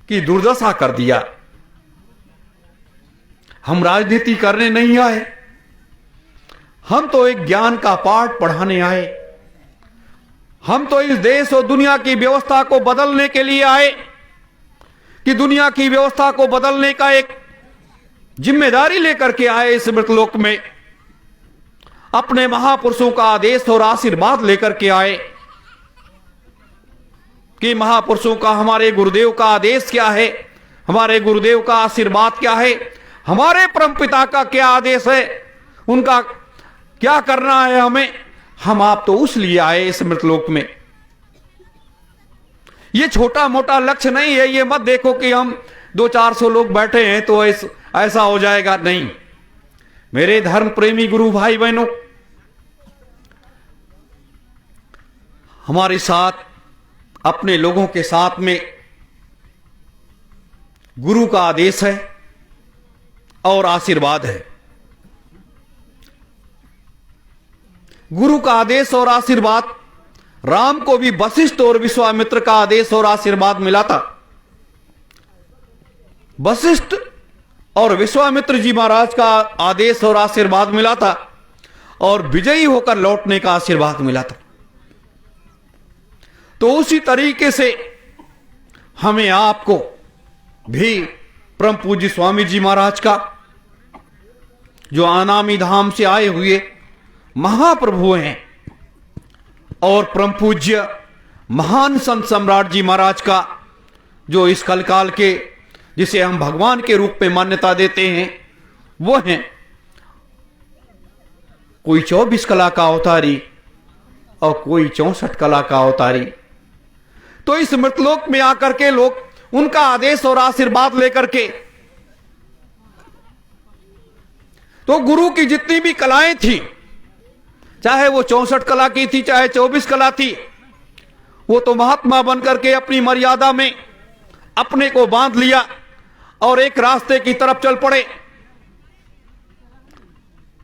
की दुर्दशा कर दिया। हम राजनीति करने नहीं आए, हम तो एक ज्ञान का पाठ पढ़ाने आए। हम तो इस देश और दुनिया की व्यवस्था को बदलने के लिए आए कि दुनिया की व्यवस्था को बदलने का एक जिम्मेदारी लेकर के आए। इस मृतलोक में अपने महापुरुषों का आदेश और आशीर्वाद लेकर के आए कि महापुरुषों का, हमारे गुरुदेव का आदेश क्या है, हमारे गुरुदेव का आशीर्वाद क्या है, हमारे परमपिता का क्या आदेश है, उनका क्या करना है हमें। हम आप तो उस लिए आए इस मृतलोक में। ये छोटा मोटा लक्ष्य नहीं है। ये मत देखो कि हम 200-400 लोग बैठे हैं तो ऐसा हो जाएगा, नहीं। मेरे धर्म प्रेमी गुरु भाई बहनों, हमारे साथ, अपने लोगों के साथ में गुरु का आदेश है और आशीर्वाद है। गुरु का आदेश और आशीर्वाद, राम को भी वशिष्ठ और विश्वामित्र का आदेश और आशीर्वाद मिला था। वशिष्ठ और विश्वामित्र जी महाराज का आदेश और आशीर्वाद मिला था और विजयी होकर लौटने का आशीर्वाद मिला था। तो उसी तरीके से हमें आपको भी परम पूज्य स्वामी जी महाराज का, जो अनामी धाम से आए हुए महाप्रभु हैं, और परम पूज्य महान संत सम्राट जी महाराज का, जो इस कलकाल के, जिसे हम भगवान के रूप में मान्यता देते हैं, वो हैं कोई 24 कला का अवतारी और कोई 64 कला का अवतारी। तो इस मृतलोक में आकर के लोग उनका आदेश और आशीर्वाद लेकर के, तो गुरु की जितनी भी कलाएं थी, चाहे वो 64 कला की थी, चाहे 24 कला थी, वो तो महात्मा बनकर के अपनी मर्यादा में अपने को बांध लिया और एक रास्ते की तरफ चल पड़े।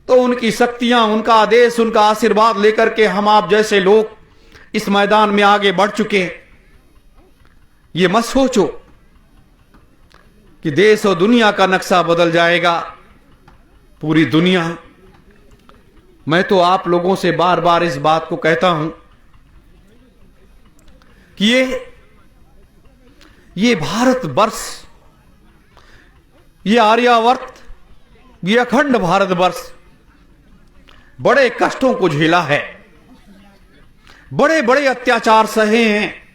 तो उनकी शक्तियां, उनका आदेश, उनका आशीर्वाद लेकर के हम आप जैसे लोग इस मैदान में आगे बढ़ चुके हैं। ये मत सोचो कि देश और दुनिया का नक्शा बदल जाएगा, पूरी दुनिया। मैं तो आप लोगों से बार बार इस बात को कहता हूं कि ये भारतवर्ष, ये आर्यावर्त, ये अखंड भारतवर्ष बड़े कष्टों को झेला है, बड़े बड़े अत्याचार सहे हैं।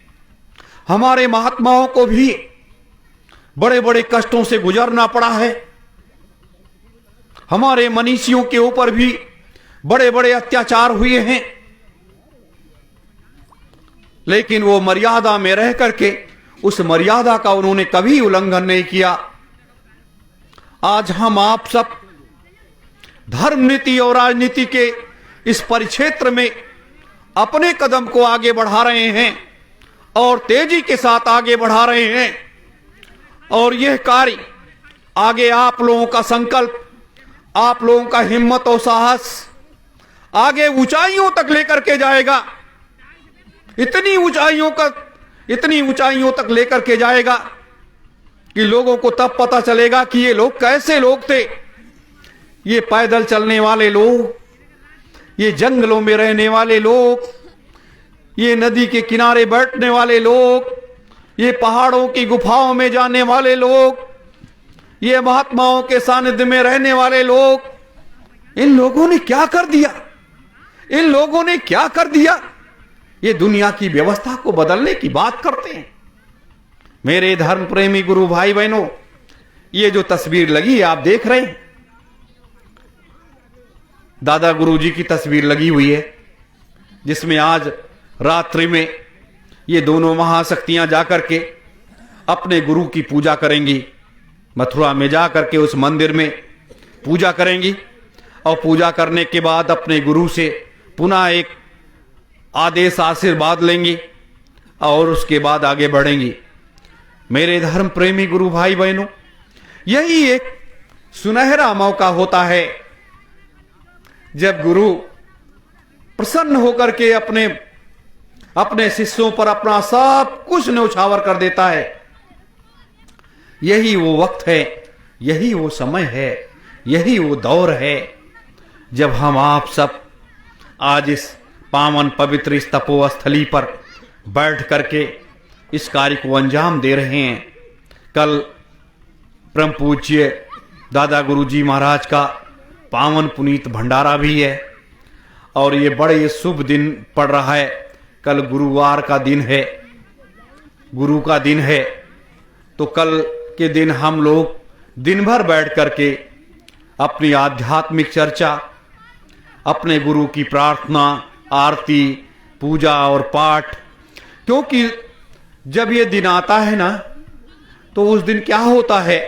हमारे महात्माओं को भी बड़े बड़े कष्टों से गुजरना पड़ा है। हमारे मनीषियों के ऊपर भी बड़े बड़े अत्याचार हुए हैं, लेकिन वो मर्यादा में रह करके उस मर्यादा का उन्होंने कभी उल्लंघन नहीं किया। आज हम आप सब धर्म नीति और राजनीति के इस परिक्षेत्र में अपने कदम को आगे बढ़ा रहे हैं और तेजी के साथ आगे बढ़ा रहे हैं। और यह कार्य आगे आप लोगों का संकल्प, आप लोगों का हिम्मत और साहस आगे ऊंचाइयों तक लेकर के जाएगा। इतनी ऊंचाइयों तक लेकर के जाएगा कि लोगों को तब पता चलेगा कि ये लोग कैसे लोग थे। ये पैदल चलने वाले लोग, ये जंगलों में रहने वाले लोग, ये नदी के किनारे बैठने वाले लोग, ये पहाड़ों की गुफाओं में जाने वाले लोग, ये महात्माओं के सानिध्य में रहने वाले लोग, इन लोगों ने क्या कर दिया? इन लोगों ने क्या कर दिया? ये दुनिया की व्यवस्था को बदलने की बात करते हैं। मेरे धर्म प्रेमी गुरु भाई बहनों, ये जो तस्वीर लगी है आप देख रहे हैं, दादा गुरु जी की तस्वीर लगी हुई है, जिसमें आज रात्रि में ये दोनों महाशक्तियां जाकर के अपने गुरु की पूजा करेंगी। मथुरा में जाकर के उस मंदिर में पूजा करेंगी और पूजा करने के बाद अपने गुरु से पुनः एक आदेश आशीर्वाद लेंगी और उसके बाद आगे बढ़ेंगी। मेरे धर्म प्रेमी गुरु भाई बहनों, यही एक सुनहरा मौका होता है जब गुरु प्रसन्न होकर के अपने अपने शिष्यों पर अपना सब कुछ न्यौछावर कर देता है। यही वो वक्त है, यही वो समय है, यही वो दौर है जब हम आप सब आज इस पावन पवित्र इस तपोस्थली पर बैठ करके इस कार्य को अंजाम दे रहे हैं। कल परम पूज्य दादा गुरुजी महाराज का पावन पुनीत भंडारा भी है और ये बड़े शुभ दिन पड़ रहा है। कल गुरुवार का दिन है, गुरु का दिन है। तो कल के दिन हम लोग दिन भर बैठ करके अपनी आध्यात्मिक चर्चा, अपने गुरु की प्रार्थना, आरती, पूजा और पाठ, क्योंकि जब ये दिन आता है ना तो उस दिन क्या होता है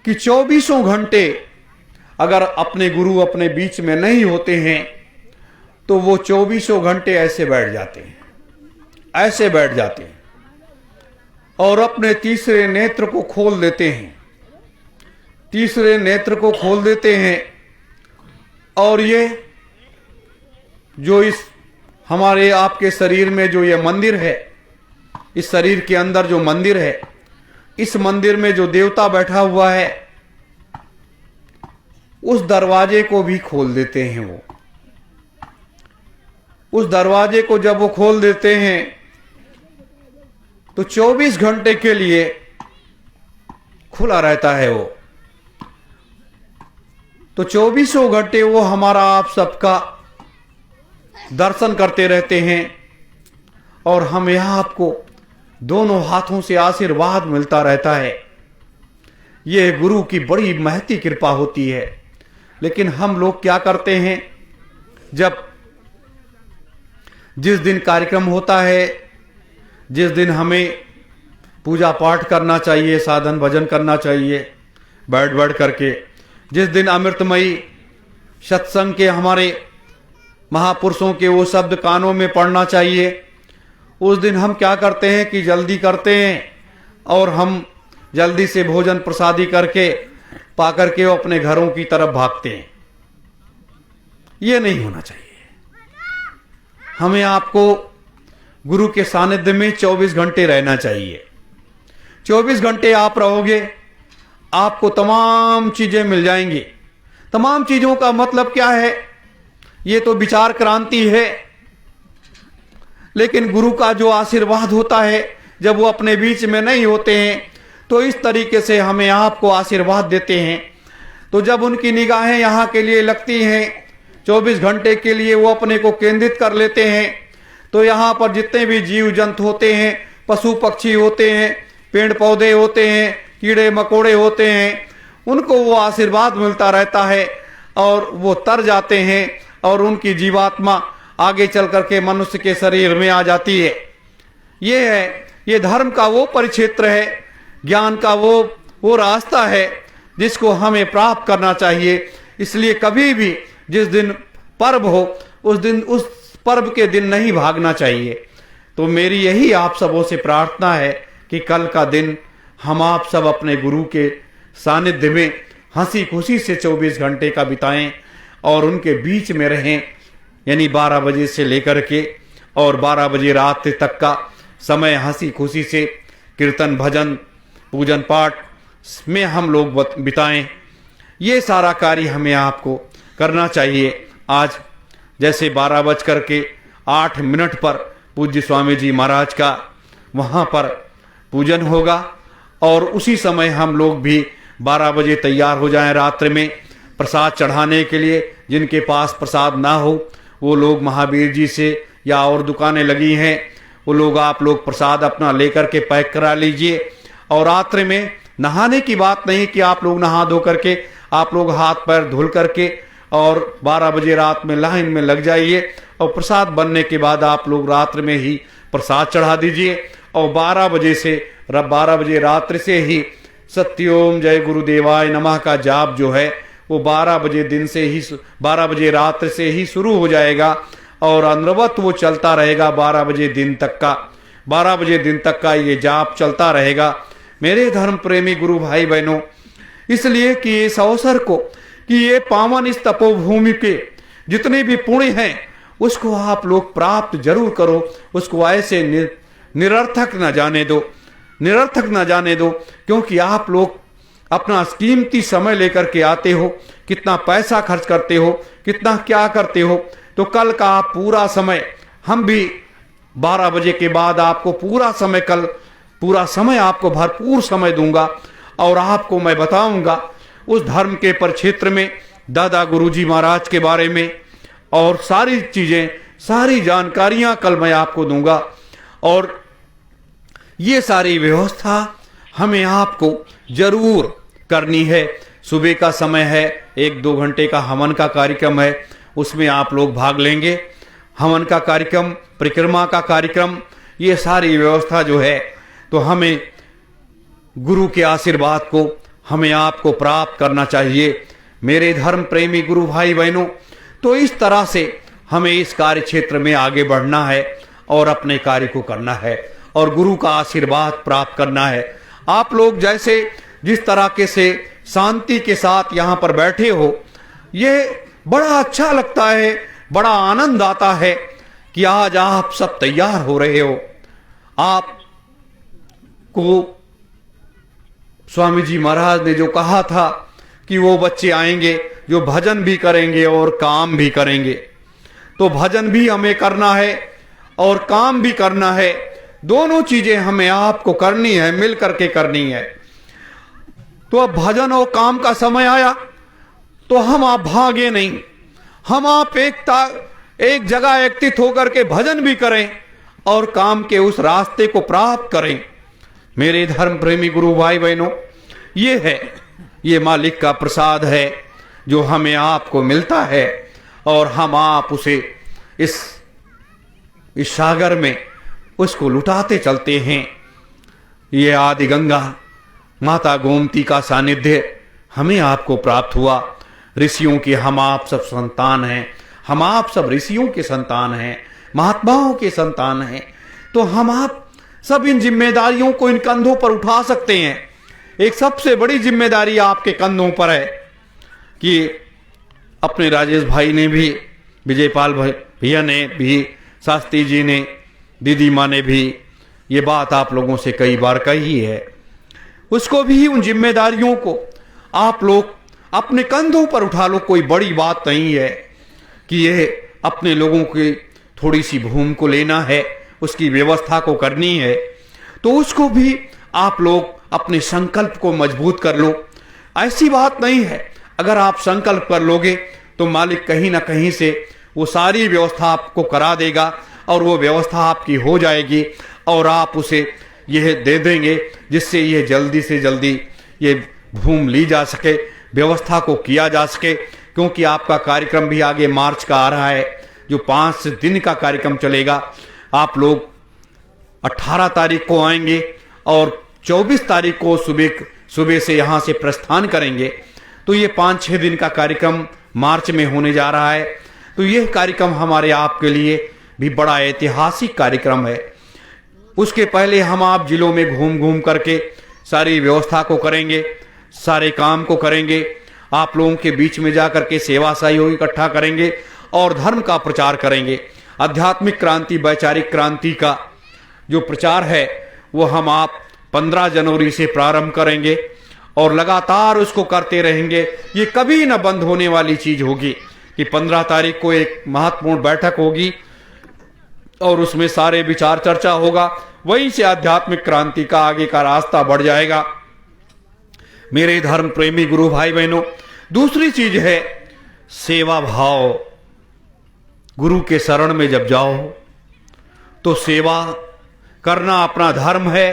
कि 24 घंटे अगर अपने गुरु अपने बीच में नहीं होते हैं तो वो 24 घंटे ऐसे बैठ जाते हैं, ऐसे बैठ जाते हैं और अपने तीसरे नेत्र को खोल देते हैं, तीसरे नेत्र को खोल देते हैं। और ये जो इस हमारे आपके शरीर में जो ये मंदिर है, इस शरीर के अंदर जो मंदिर है, इस मंदिर में जो देवता बैठा हुआ है, उस दरवाजे को भी खोल देते हैं। वो उस दरवाजे को जब वो खोल देते हैं तो 24 घंटे के लिए खुला रहता है वो। तो 24 घंटे वो हमारा आप सबका दर्शन करते रहते हैं और हमें आपको दोनों हाथों से आशीर्वाद मिलता रहता है। यह गुरु की बड़ी महती कृपा होती है। लेकिन हम लोग क्या करते हैं, जब जिस दिन कार्यक्रम होता है, जिस दिन हमें पूजा पाठ करना चाहिए, साधन भजन करना चाहिए बैठ बैठ करके, जिस दिन अमृतमयी सत्संग के हमारे महापुरुषों के वो शब्द कानों में पढ़ना चाहिए, उस दिन हम क्या करते हैं कि जल्दी करते हैं और हम जल्दी से भोजन प्रसादी करके पा करके वो अपने घरों की तरफ भागते हैं। ये नहीं होना चाहिए। हमें आपको गुरु के सानिध्य में 24 घंटे रहना चाहिए। 24 घंटे आप रहोगे, आपको तमाम चीजें मिल जाएंगी। तमाम चीजों का मतलब क्या है, ये तो विचार क्रांति है। लेकिन गुरु का जो आशीर्वाद होता है, जब वो अपने बीच में नहीं होते हैं तो इस तरीके से हमें आपको आशीर्वाद देते हैं। तो जब उनकी निगाहें यहाँ के लिए लगती हैं, 24 घंटे के लिए वो अपने को केंद्रित कर लेते हैं, तो यहाँ पर जितने भी जीव जंतु होते हैं, पशु पक्षी होते हैं, पेड़ पौधे होते हैं, कीड़े मकोड़े होते हैं, उनको वो आशीर्वाद मिलता रहता है और वो तर जाते हैं और उनकी जीवात्मा आगे चल करके मनुष्य के शरीर में आ जाती है। ये है, ये धर्म का वो परिक्षेत्र है, ज्ञान का वो रास्ता है जिसको हमें प्राप्त करना चाहिए। इसलिए कभी भी जिस दिन पर्व हो उस दिन उस पर्व के दिन नहीं भागना चाहिए। तो मेरी यही आप सबों से प्रार्थना है कि कल का दिन हम आप सब अपने गुरु के सानिध्य में हंसी खुशी से 24 घंटे का बिताएं और उनके बीच में रहें। यानी 12 बजे से लेकर के और 12 बजे रात तक का समय हंसी खुशी से कीर्तन भजन पूजन पाठ में हम लोग बिताएं। ये सारा कार्य हमें आपको करना चाहिए। आज जैसे 12:08 पर पूज्य स्वामी जी महाराज का वहाँ पर पूजन होगा और उसी समय हम लोग भी 12 बजे तैयार हो जाएं रात्रि में प्रसाद चढ़ाने के लिए। जिनके पास प्रसाद ना हो वो लोग महावीर जी से या और दुकानें लगी हैं, वो लोग आप लोग प्रसाद अपना लेकर के पैक करा लीजिए। और रात्रि में नहाने की बात नहीं कि आप लोग नहा धो करके आप लोग हाथ पैर धुल करके और 12 बजे रात में लाइन में लग जाइए और प्रसाद बनने के बाद आप लोग रात्रि में ही प्रसाद चढ़ा दीजिए। और 12 बजे रात्रि से ही सत्योम जय गुरुदेवाय नमः का जाप जो है वो 12 बजे रात्रि से ही शुरू हो जाएगा और अनवरत वो चलता रहेगा 12 बजे दिन तक का ये जाप चलता रहेगा। मेरे धर्म प्रेमी गुरु भाई बहनों, इसलिए कि इस अवसर को कि ये पावन इस तपोभूमि के जितने भी पुण्य हैं उसको आप लोग प्राप्त जरूर करो। उसको ऐसे निरर्थक न जाने दो, निरर्थक न जाने दो, क्योंकि आप लोग अपना कीमती समय लेकर के आते हो, कितना पैसा खर्च करते हो, कितना क्या करते हो। तो कल का आप पूरा समय, हम भी 12 बजे के बाद आपको पूरा समय, कल पूरा समय आपको भरपूर समय दूंगा और आपको मैं बताऊंगा उस धर्म के परिक्षेत्र में दादा गुरुजी महाराज के बारे में, और सारी चीजें, सारी जानकारियां कल मैं आपको दूंगा। और ये सारी व्यवस्था हमें आपको जरूर करनी है। सुबह का समय है, 1-2 घंटे का हवन का कार्यक्रम है, उसमें आप लोग भाग लेंगे। हवन का कार्यक्रम, परिक्रमा का कार्यक्रम, ये सारी व्यवस्था जो है, तो हमें गुरु के आशीर्वाद को हमें आपको प्राप्त करना चाहिए मेरे धर्म प्रेमी गुरु भाई बहनों। तो इस तरह से हमें इस कार्य क्षेत्र में आगे बढ़ना है और अपने कार्य को करना है और गुरु का आशीर्वाद प्राप्त करना है। आप लोग जैसे जिस तरह से शांति के साथ यहाँ पर बैठे हो, ये बड़ा अच्छा लगता है, बड़ा आनंद आता है कि आज आप सब तैयार हो रहे हो। आपको स्वामी जी महाराज ने जो कहा था कि वो बच्चे आएंगे जो भजन भी करेंगे और काम भी करेंगे, तो भजन भी हमें करना है और काम भी करना है। दोनों चीजें हमें आपको करनी है, मिल करके करनी है। तो अब भजन और काम का समय आया तो हम आप भागे नहीं, हम आप एक जगह एकत्रित होकर के भजन भी करें और काम के उस रास्ते को प्राप्त करें। मेरे धर्म प्रेमी गुरु भाई बहनों, ये है, ये मालिक का प्रसाद है जो हमें आपको मिलता है और हम आप उसे इस सागर में उसको लुटाते चलते हैं। ये आदि गंगा माता गोमती का सानिध्य हमें आपको प्राप्त हुआ। ऋषियों के हम आप सब संतान हैं, हम आप सब ऋषियों के संतान हैं, महात्माओं के संतान हैं। तो हम आप सब इन जिम्मेदारियों को इन कंधों पर उठा सकते हैं। एक सबसे बड़ी जिम्मेदारी आपके कंधों पर है कि अपने राजेश भाई ने भी, विजयपाल भैया ने भी, शास्त्री जी ने, दीदी माँ ने भी ये बात आप लोगों से कई बार कही है। उसको भी, उन जिम्मेदारियों को आप लोग अपने कंधों पर उठा लो। कोई बड़ी बात नहीं है कि ये अपने लोगों की थोड़ी सी भूमि को लेना है, उसकी व्यवस्था को करनी है, तो उसको भी आप लोग अपने संकल्प को मजबूत कर लो। ऐसी बात नहीं है, अगर आप संकल्प कर लोगे तो मालिक कहीं ना कहीं से वो सारी व्यवस्था आपको करा देगा और वो व्यवस्था आपकी हो जाएगी और आप उसे यह दे देंगे जिससे ये जल्दी से जल्दी ये भूमि ली जा सके, व्यवस्था को किया जा सके। क्योंकि आपका कार्यक्रम भी आगे मार्च का आ रहा है, जो 5 दिन का कार्यक्रम चलेगा। आप लोग 18 तारीख को आएंगे और 24 तारीख को सुबह से यहाँ से प्रस्थान करेंगे। तो ये 5-6 दिन का कार्यक्रम मार्च में होने जा रहा है। तो यह कार्यक्रम हमारे आपके लिए भी बड़ा ऐतिहासिक कार्यक्रम है। उसके पहले हम आप जिलों में घूम घूम करके सारी व्यवस्था को करेंगे, सारे काम को करेंगे, आप लोगों के बीच में जाकर के सेवा सहयोग इकट्ठा करेंगे और धर्म का प्रचार करेंगे। आध्यात्मिक क्रांति, वैचारिक क्रांति का जो प्रचार है वो हम आप 15 जनवरी से प्रारंभ करेंगे और लगातार उसको करते रहेंगे। ये कभी न बंद होने वाली चीज होगी कि 15 तारीख को एक महत्वपूर्ण बैठक होगी और उसमें सारे विचार चर्चा होगा। वहीं से आध्यात्मिक क्रांति का आगे का रास्ता बढ़ जाएगा। मेरे धर्म प्रेमी गुरु भाई बहनों, दूसरी चीज है सेवा भाव। गुरु के शरण में जब जाओ तो सेवा करना अपना धर्म है।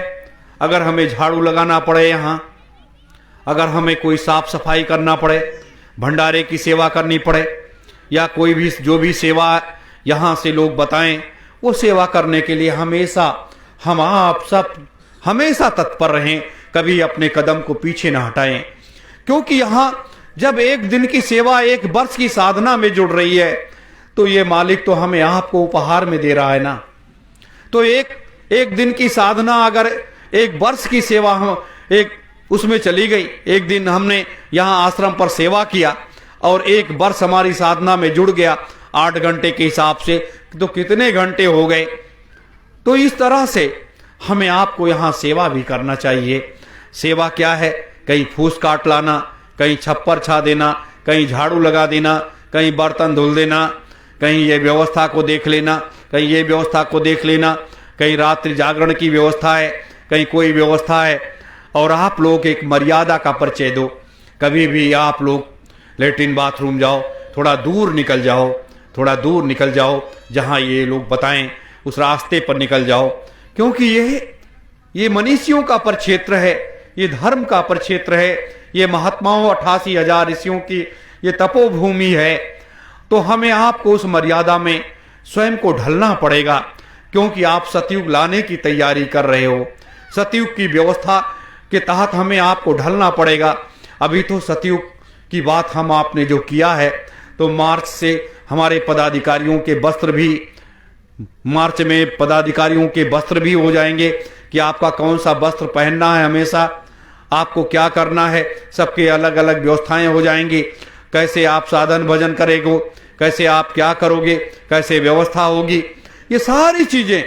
अगर हमें झाड़ू लगाना पड़े यहाँ, अगर हमें कोई साफ सफाई करना पड़े, भंडारे की सेवा करनी पड़े या कोई भी जो भी सेवा यहाँ से लोग बताएं, वो सेवा करने के लिए हमेशा हम आप सब हमेशा तत्पर रहें, कभी अपने कदम को पीछे न हटाएं। क्योंकि यहाँ जब एक दिन की सेवा 1 वर्ष की साधना में जुड़ रही है तो ये मालिक तो हमें आपको उपहार में दे रहा है ना। तो एक दिन की साधना अगर 1 वर्ष की सेवा हम एक उसमें चली गई, एक दिन हमने यहाँ आश्रम पर सेवा किया और 1 वर्ष हमारी साधना में जुड़ गया 8 घंटे के हिसाब से तो कितने घंटे हो गए। तो इस तरह से हमें आपको यहाँ सेवा भी करना चाहिए। सेवा क्या है? कहीं फूस काट लाना, कहीं छप्पर छा देना, कहीं झाड़ू लगा देना, कहीं बर्तन धुल देना, कहीं ये व्यवस्था को देख लेना, कहीं ये व्यवस्था को देख लेना, कहीं रात्रि जागरण की व्यवस्था है, कहीं कोई व्यवस्था है। और आप लोग एक मर्यादा का परिचय दो। कभी भी आप लोग लेटरिन बाथरूम जाओ, थोड़ा दूर निकल जाओ, थोड़ा दूर निकल जाओ, जहाँ ये लोग बताएं उस रास्ते पर निकल जाओ, क्योंकि ये मनीषियों का परिक्षेत्र है, ये धर्म का परिक्षेत्र है, ये महात्माओं 88,000 ऋषियों की ये तपोभूमि है। तो हमें आपको उस मर्यादा में स्वयं को ढलना पड़ेगा, क्योंकि आप सतयुग लाने की तैयारी कर रहे हो। सतयुग की व्यवस्था के तहत हमें आपको ढलना पड़ेगा। अभी तो सतयुग की बात हम आपने जो किया है, तो मार्च से हमारे पदाधिकारियों के वस्त्र भी, मार्च में पदाधिकारियों के वस्त्र भी हो जाएंगे कि आपका कौन सा वस्त्र पहनना है, हमेशा आपको क्या करना है, सबके अलग अलग व्यवस्थाएं हो जाएंगी। कैसे आप साधन भजन करेंगे, कैसे आप क्या करोगे, कैसे व्यवस्था होगी, ये सारी चीजें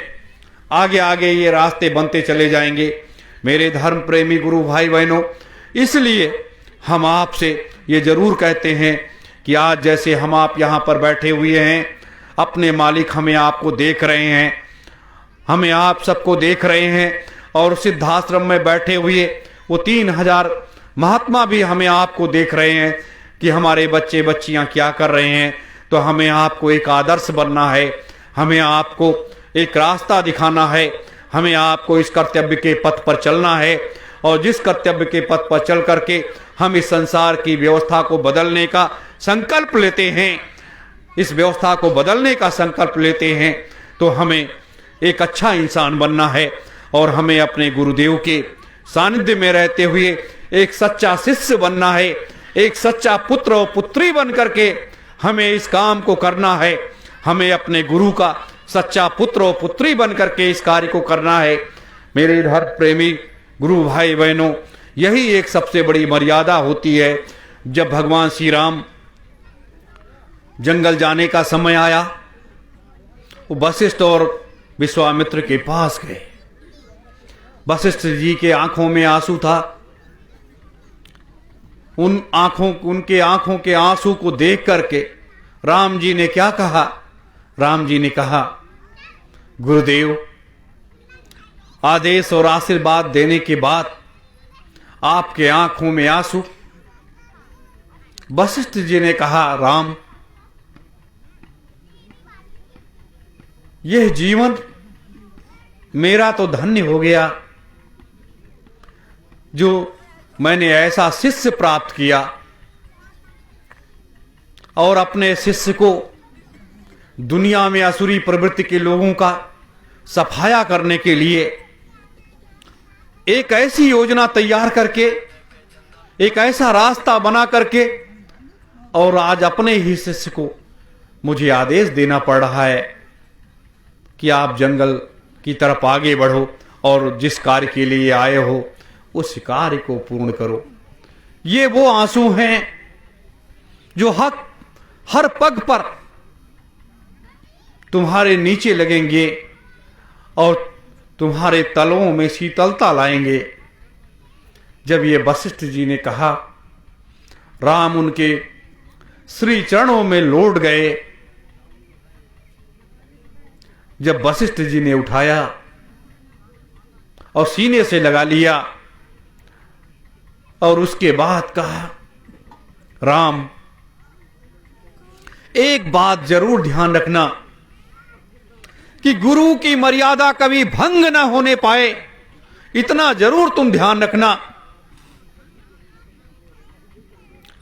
आगे आगे ये रास्ते बनते चले जाएंगे मेरे धर्म प्रेमी गुरु भाई बहनों। इसलिए हम आपसे ये जरूर कहते हैं कि आज जैसे हम आप यहाँ पर बैठे हुए हैं, अपने मालिक हमें आपको देख रहे हैं, हमें आप सबको देख रहे हैं, और सिद्धाश्रम में बैठे हुए वो 3000 महात्मा भी हमें आपको देख रहे हैं कि हमारे बच्चे बच्चियां क्या कर रहे हैं। तो हमें आपको एक आदर्श बनना है, हमें आपको एक रास्ता दिखाना है, हमें आपको इस कर्तव्य के पथ पर चलना है। और जिस कर्तव्य के पथ पर चल करके हम इस संसार की व्यवस्था को बदलने का संकल्प लेते हैं, इस व्यवस्था को बदलने का संकल्प लेते हैं, तो हमें एक अच्छा इंसान बनना है और हमें अपने गुरुदेव के सानिध्य में रहते हुए एक सच्चा शिष्य बनना है, एक सच्चा पुत्र और पुत्री बन करके हमें इस काम को करना है। हमें अपने गुरु का सच्चा पुत्र और पुत्री बन करके इस कार्य को करना है। मेरे धर्म प्रेमी गुरु भाई बहनों, यही एक सबसे बड़ी मर्यादा होती है। जब भगवान श्री राम जंगल जाने का समय आया, वो वशिष्ठ और विश्वामित्र के पास गए। वशिष्ठ जी के आंखों में आंसू था। उनके आंखों के आंसू को देख करके राम जी ने क्या कहा? राम जी ने कहा, गुरुदेव, आदेश और आशीर्वाद देने के बाद आपके आंखों में आंसू। वशिष्ठ जी ने कहा, राम, यह जीवन मेरा तो धन्य हो गया जो मैंने ऐसा शिष्य प्राप्त किया, और अपने शिष्य को दुनिया में असुरी प्रवृत्ति के लोगों का सफाया करने के लिए एक ऐसी योजना तैयार करके, एक ऐसा रास्ता बना करके, और आज अपने ही शिष्य को मुझे आदेश देना पड़ रहा है कि आप जंगल की तरफ आगे बढ़ो और जिस कार्य के लिए आए हो उस कार्य को पूर्ण करो। ये वो आंसू हैं जो हर पग पर तुम्हारे नीचे लगेंगे और तुम्हारे तलों में शीतलता लाएंगे। जब ये वशिष्ठ जी ने कहा, राम उनके श्री चरणों में लौट गए। जब वशिष्ठ जी ने उठाया और सीने से लगा लिया और उसके बाद कहा, राम, एक बात जरूर ध्यान रखना कि गुरु की मर्यादा कभी भंग ना होने पाए, इतना जरूर तुम ध्यान रखना।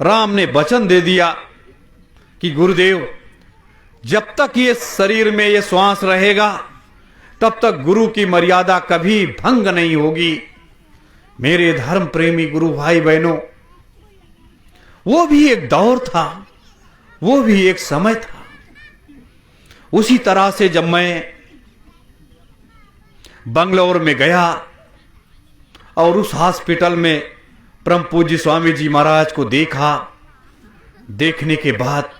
राम ने वचन दे दिया कि गुरुदेव, जब तक ये शरीर में ये श्वास रहेगा तब तक गुरु की मर्यादा कभी भंग नहीं होगी। मेरे धर्म प्रेमी गुरु भाई बहनों, वो भी एक दौर था, वो भी एक समय था। उसी तरह से जब मैं बंगलौर में गया और उस हॉस्पिटल में परम पूज्य स्वामी जी महाराज को देखा, देखने के बाद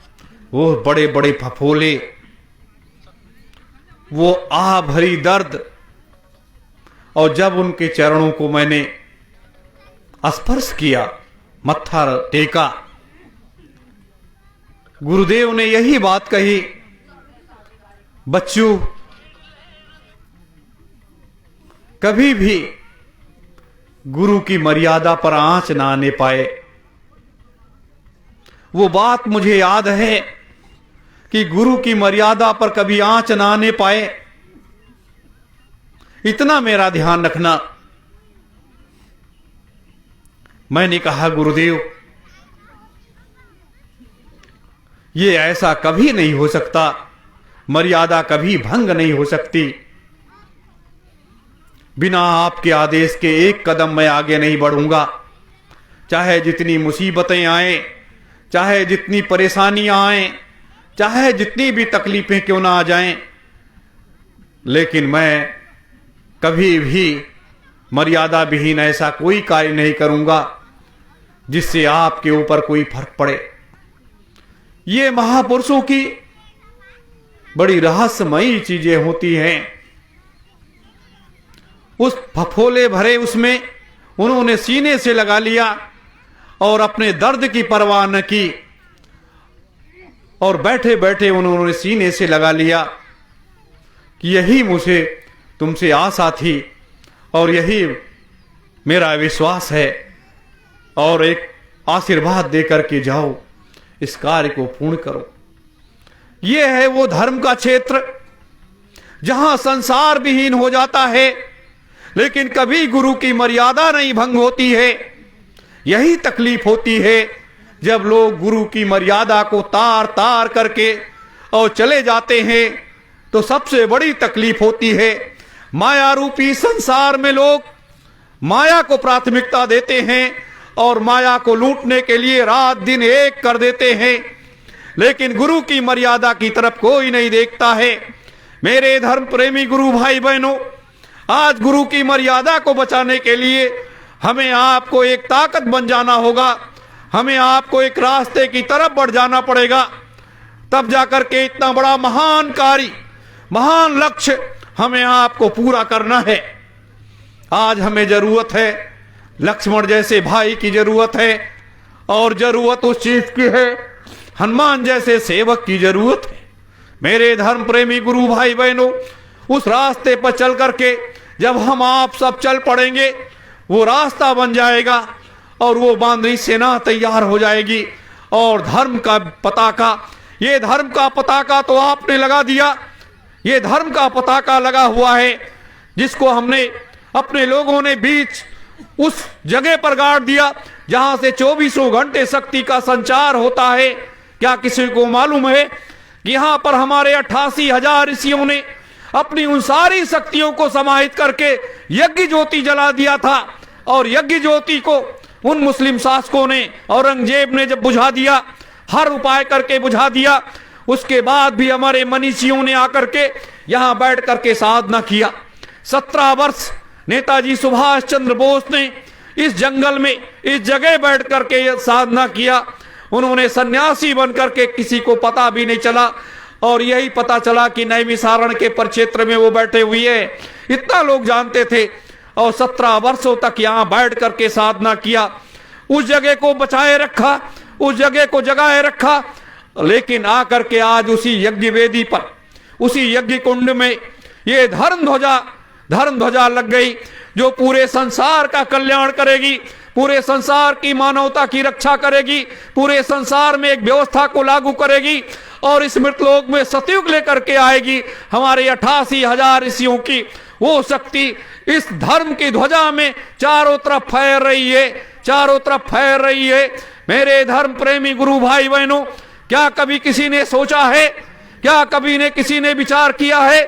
वो बड़े बड़े फफोले, वो आह भरी दर्द, और जब उनके चरणों को मैंने स्पर्श किया, मत्था टेका, गुरुदेव ने यही बात कही, बच्चों कभी भी गुरु की मर्यादा पर आंच ना आने पाए। वो बात मुझे याद है कि गुरु की मर्यादा पर कभी आंच ना आने पाए, इतना मेरा ध्यान रखना। मैंने कहा गुरुदेव ये ऐसा कभी नहीं हो सकता, मर्यादा कभी भंग नहीं हो सकती। बिना आपके आदेश के एक कदम मैं आगे नहीं बढ़ूंगा, चाहे जितनी मुसीबतें आए, चाहे जितनी परेशानियां आए, चाहे जितनी भी तकलीफें क्यों ना आ जाएं, लेकिन मैं कभी भी मर्यादा विहीन ऐसा कोई कार्य नहीं करूंगा जिससे आपके ऊपर कोई फर्क पड़े। ये महापुरुषों की बड़ी रहस्यमयी चीजें होती हैं। उस फफोले भरे उसमें उन्होंने सीने से लगा लिया और अपने दर्द की परवाह न की, और बैठे बैठे उन्होंने सीने से लगा लिया कि यही मुझे तुमसे आशा थी और यही मेरा विश्वास है, और एक आशीर्वाद देकर के जाओ, इस कार्य को पूर्ण करो। यह है वो धर्म का क्षेत्र जहां संसार विहीन हो जाता है, लेकिन कभी गुरु की मर्यादा नहीं भंग होती है। यही तकलीफ होती है जब लोग गुरु की मर्यादा को तार तार करके और चले जाते हैं, तो सबसे बड़ी तकलीफ होती है। माया रूपी संसार में लोग माया को प्राथमिकता देते हैं और माया को लूटने के लिए रात दिन एक कर देते हैं, लेकिन गुरु की मर्यादा की तरफ कोई नहीं देखता है। मेरे धर्म प्रेमी गुरु भाई बहनों, आज गुरु की मर्यादा को बचाने के लिए हमें आपको एक ताकत बन जाना होगा, हमें आपको एक रास्ते की तरफ बढ़ जाना पड़ेगा, तब जाकर के इतना बड़ा महान कार्य, महान लक्ष्य हमें आपको पूरा करना है। आज हमें जरूरत है लक्ष्मण जैसे भाई की जरूरत है, और जरूरत उस चीज की है, हनुमान जैसे सेवक की जरूरत है। मेरे धर्म प्रेमी गुरु भाई बहनों, उस रास्ते पर चल करके जब हम आप सब चल पड़ेंगे, वो रास्ता बन जाएगा और वो बांधनी सेना तैयार हो जाएगी, और धर्म का पताका, ये धर्म का पताका तो आपने लगा दिया, ये धर्म का पताका लगा हुआ है जिसको हमने अपने लोगों ने बीच उस जगह पर गाड़ दिया जहां से 24 घंटे शक्ति का संचार होता है। क्या किसी को मालूम है कि यहां पर हमारे 88,000 ऋषियों ने अपनी उन सारी शक्तियों को समाहित करके यज्ञ ज्योति जला दिया था, और यज्ञ ज्योति को उन मुस्लिम शासकों ने, औरंगजेब ने जब बुझा दिया, हर उपाय करके बुझा दिया, उसके बाद भी हमारे मनीषियों ने आकर के यहां बैठ करके साधना किया। 17 वर्ष नेताजी सुभाष चंद्र बोस ने इस जंगल में, इस जगह बैठ करके साधना किया। उन्होंने सन्यासी बन करके, किसी को पता भी नहीं चला, और यही पता चला कि नैमिषारण्य के परिक्षेत्र में वो बैठे हुए हैं, इतना लोग जानते थे। और 17 वर्षों तक यहाँ बैठ करके साधना किया, उस जगह को बचाए रखा, उस जगह को जगाए रखा। लेकिन आकर के आज उसी यज्ञ वेदी पर, उसी यज्ञ कुंड में ये धर्म ध्वजा लग गई, जो पूरे संसार का कल्याण करेगी, पूरे संसार की मानवता की रक्षा करेगी, पूरे संसार में एक व्यवस्था को लागू करेगी, और इस मृतलोक में सतयुग लेकर के आएगी। हमारे 88,000 ऋषियों की वो शक्ति इस धर्म की ध्वजा में चारों तरफ फैल रही है, चारों तरफ फैल रही है। मेरे धर्म प्रेमी गुरु भाई बहनों, क्या कभी किसी ने सोचा है, क्या कभी ने किसी ने विचार किया है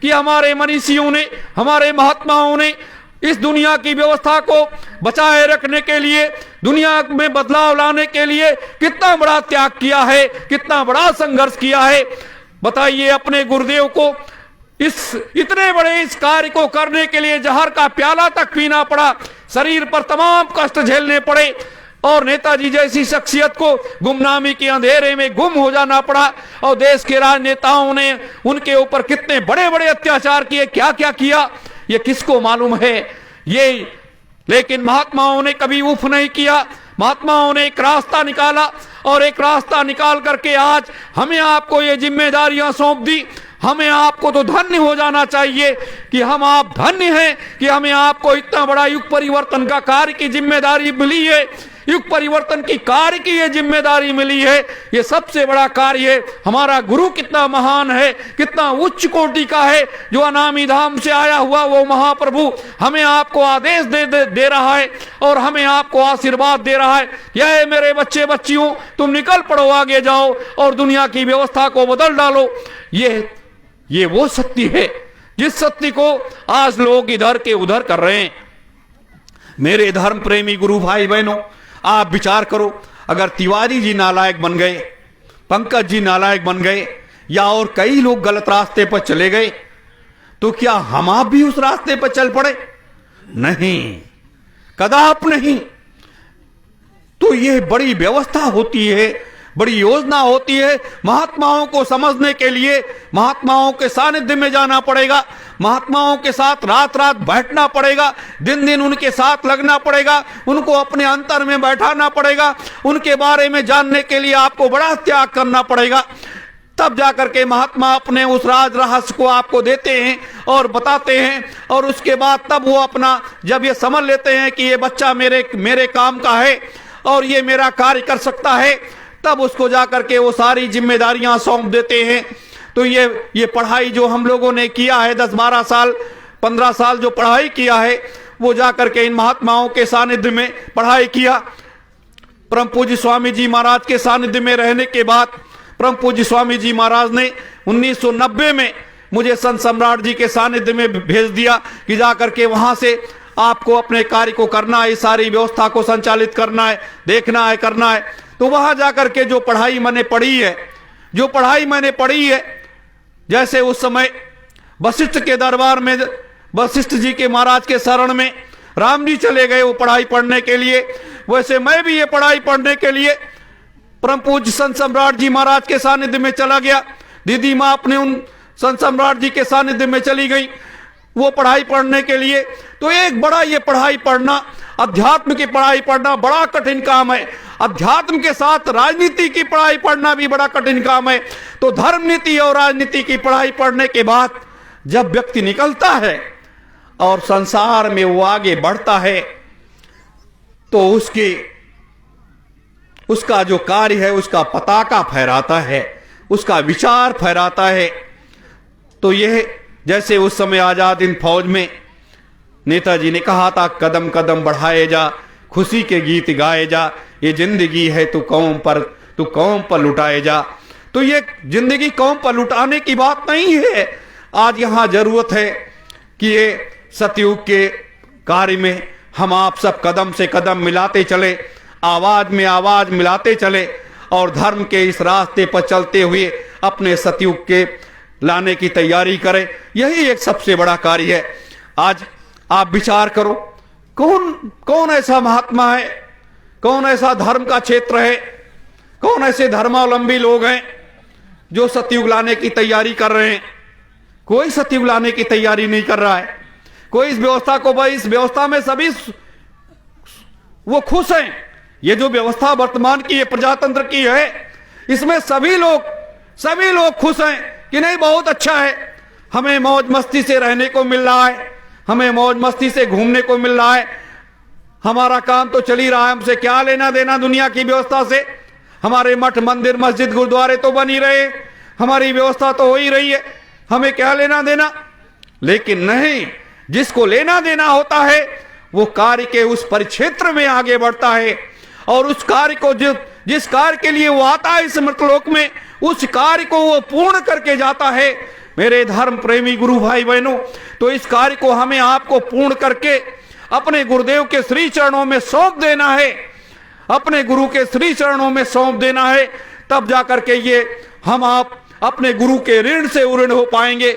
कि हमारे मनीषियों ने, हमारे महात्माओं ने इस दुनिया की व्यवस्था को बचाए रखने के लिए, दुनिया में बदलाव लाने के लिए कितना बड़ा त्याग किया है, कितना बड़ा संघर्ष किया है। बताइए, अपने गुरुदेव को इस इतने बड़े इस कार्य को करने के लिए जहर का प्याला तक पीना पड़ा, शरीर पर तमाम कष्ट झेलने पड़े, और नेताजी जैसी शख्सियत को गुमनामी के अंधेरे में गुम हो जाना पड़ा। और देश के राजनेताओं ने उनके ऊपर कितने बड़े बड़े अत्याचार किए, क्या क्या किया, ये किसको मालूम है। ये लेकिन महात्माओं ने कभी उफ नहीं किया। महात्माओं ने एक रास्ता निकाला और एक रास्ता निकाल करके आज हमें आपको ये जिम्मेदारियां सौंप दी। हमें आपको तो धन्य हो जाना चाहिए कि हम आप धन्य हैं कि हमें आपको इतना बड़ा युग परिवर्तन का कार्य की जिम्मेदारी मिली है। युग परिवर्तन की कार्य की ये जिम्मेदारी मिली है, ये सबसे बड़ा कार्य है। हमारा गुरु कितना महान है, कितना उच्च कोटि का है, जो अनामी धाम से आया हुआ वो महाप्रभु हमें आपको आदेश दे रहा है और हमें आपको आशीर्वाद दे रहा है। यह मेरे बच्चे बच्चियों, तुम निकल पड़ो, आगे जाओ और दुनिया की व्यवस्था को बदल डालो। ये वो शक्ति है जिस शक्ति को आज लोग इधर के उधर कर रहे हैं। मेरे धर्म प्रेमी गुरु भाई बहनों, आप विचार करो, अगर तिवारी जी नालायक बन गए, पंकज जी नालायक बन गए, या और कई लोग गलत रास्ते पर चले गए, तो क्या हम आप भी उस रास्ते पर चल पड़े? नहीं, कदाप नहीं। तो ये बड़ी व्यवस्था होती है, बड़ी योजना होती है। महात्माओं को समझने के लिए महात्माओं के सानिध्य में जाना पड़ेगा, महात्माओं के साथ रात रात बैठना पड़ेगा, दिन दिन उनके साथ लगना पड़ेगा, उनको अपने अंतर में बैठाना पड़ेगा, उनके बारे में जानने के लिए आपको बड़ा त्याग करना पड़ेगा। तब जाकर के महात्मा अपने उस राज रहस्य को आपको देते हैं और बताते हैं। और उसके बाद तब वो अपना जब ये समझ लेते हैं कि ये बच्चा मेरे काम का है और ये मेरा कार्य कर सकता है, तब उसको जाकर के वो सारी जिम्मेदारियां सौंप देते हैं। तो ये पढ़ाई जो हम लोगों ने किया है, 10-12 साल 15 साल जो पढ़ाई किया है, वो जाकर के इन महात्माओं के सानिध्य में पढ़ाई किया। परम पूज्य स्वामी जी महाराज के सानिध्य में रहने के बाद परम पूज्य स्वामी जी महाराज ने 1990 में मुझे संत सम्राट जी के सानिध्य में भेज दिया कि जाकर के वहां से आपको अपने कार्य को करना है, सारी व्यवस्था को संचालित करना है, देखना है, करना है। तो वहां जाकर के जो पढ़ाई मैंने पढ़ी है, जैसे उस समय वशिष्ठ के दरबार में वशिष्ठ जी के महाराज के शरण में राम जी चले गए वो पढ़ाई पढ़ने के लिए, वैसे मैं भी ये पढ़ाई पढ़ने के लिए परम पूज्य संत सम्राट जी महाराज के सानिध्य में चला गया। दीदी माँ अपने उन संत सम्राट जी के सानिध्य में चली गई वो पढ़ाई पढ़ने के लिए। तो एक बड़ा ये पढ़ाई पढ़ना, अध्यात्म की पढ़ाई पढ़ना बड़ा कठिन काम है। अध्यात्म के साथ राजनीति की पढ़ाई पढ़ना भी बड़ा कठिन काम है। तो धर्म नीति और राजनीति की पढ़ाई पढ़ने के बाद जब व्यक्ति निकलता है और संसार में वो आगे बढ़ता है, तो उसका जो कार्य है, उसका पताका फहराता है, उसका विचार फहराता है। तो यह जैसे उस समय आजाद हिंद फौज में नेताजी ने कहा था, कदम कदम बढ़ाए जा, खुशी के गीत गाए जा, ये जिंदगी है तू कौम पर लुटाए जा। तो ये जिंदगी कौम पर लुटाने की बात नहीं है। आज यहां जरूरत है कि ये सतयुग के कार्य में हम आप सब कदम से कदम मिलाते चले, आवाज में आवाज मिलाते चले और धर्म के इस रास्ते पर चलते हुए अपने सतयुग के लाने की तैयारी करें। यही एक सबसे बड़ा कार्य है। आज आप विचार करो, कौन ऐसा महात्मा है, कौन ऐसा धर्म का क्षेत्र है, कौन ऐसे धर्मावलंबी लोग हैं जो सतयुग लाने की तैयारी कर रहे हैं? कोई सतयुग लाने की तैयारी नहीं कर रहा है। कोई इस व्यवस्था में सभी वो खुश हैं। ये जो व्यवस्था वर्तमान की, ये प्रजातंत्र की है, इसमें सभी लोग खुश हैं कि नहीं, बहुत अच्छा है, हमें मौज मस्ती से रहने को मिल रहा है, हमें मौज मस्ती से घूमने को मिल रहा है, हमारा काम तो चल ही रहा है, हमसे क्या लेना देना दुनिया की व्यवस्था से। हमारे मठ मंदिर मस्जिद गुरुद्वारे तो बन ही रहे, हमारी व्यवस्था तो हो ही रही है, हमें क्या लेना देना। लेकिन नहीं, जिसको लेना देना होता है वो कार्य के उस परिक्षेत्र में आगे बढ़ता है और उस कार्य को जिस कार्य के लिए वो आता है इस मृतलोक में, उस कार्य को वो पूर्ण करके जाता है। मेरे धर्म प्रेमी गुरु भाई बहनों, तो इस कार्य को हमें आपको पूर्ण करके अपने गुरुदेव के श्री चरणों में सौंप देना है, अपने गुरु के श्री चरणों में सौंप देना है। तब जाकर के ये हम आप अपने गुरु के ऋण से उऋण हो पाएंगे।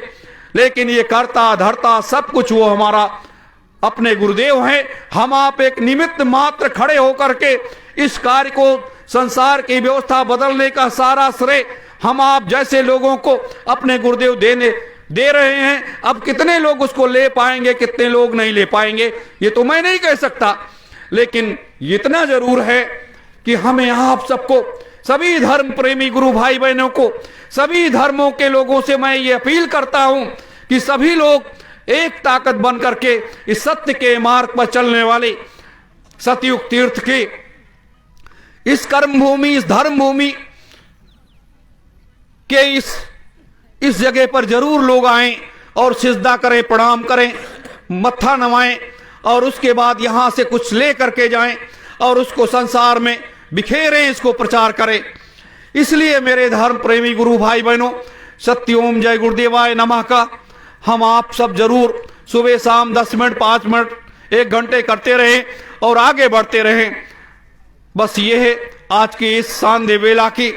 लेकिन ये करता धरता सब कुछ वो हमारा अपने गुरुदेव हैं। हम आप एक निमित्त मात्र खड़े होकर के इस कार्य को, संसार की व्यवस्था बदलने का सारा श्रेय हम आप जैसे लोगों को अपने गुरुदेव दे रहे हैं। अब कितने लोग उसको ले पाएंगे, कितने लोग नहीं ले पाएंगे, ये तो मैं नहीं कह सकता, लेकिन इतना जरूर है कि हमें आप सबको, सभी धर्म प्रेमी गुरु भाई बहनों को, सभी धर्मों के लोगों से मैं ये अपील करता हूं कि सभी लोग एक ताकत बन करके इस सत्य के मार्ग पर चलने वाले सतयुग तीर्थ की इस कर्म भूमि, इस धर्म भूमि के इस जगह पर जरूर लोग आएं और सिजदा करें, प्रणाम करें, मत्था नवाएं और उसके बाद यहां से कुछ ले करके जाएं और उसको संसार में बिखेरें, इसको प्रचार करें। इसलिए मेरे धर्म प्रेमी गुरु भाई बहनों, सत्योम जय गुरुदेवाय नमः का हम आप सब जरूर सुबह शाम 10 मिनट, 5 मिनट, 1 घंटे करते रहें और आगे बढ़ते रहें। बस ये है आज की इस शानदेह वेला की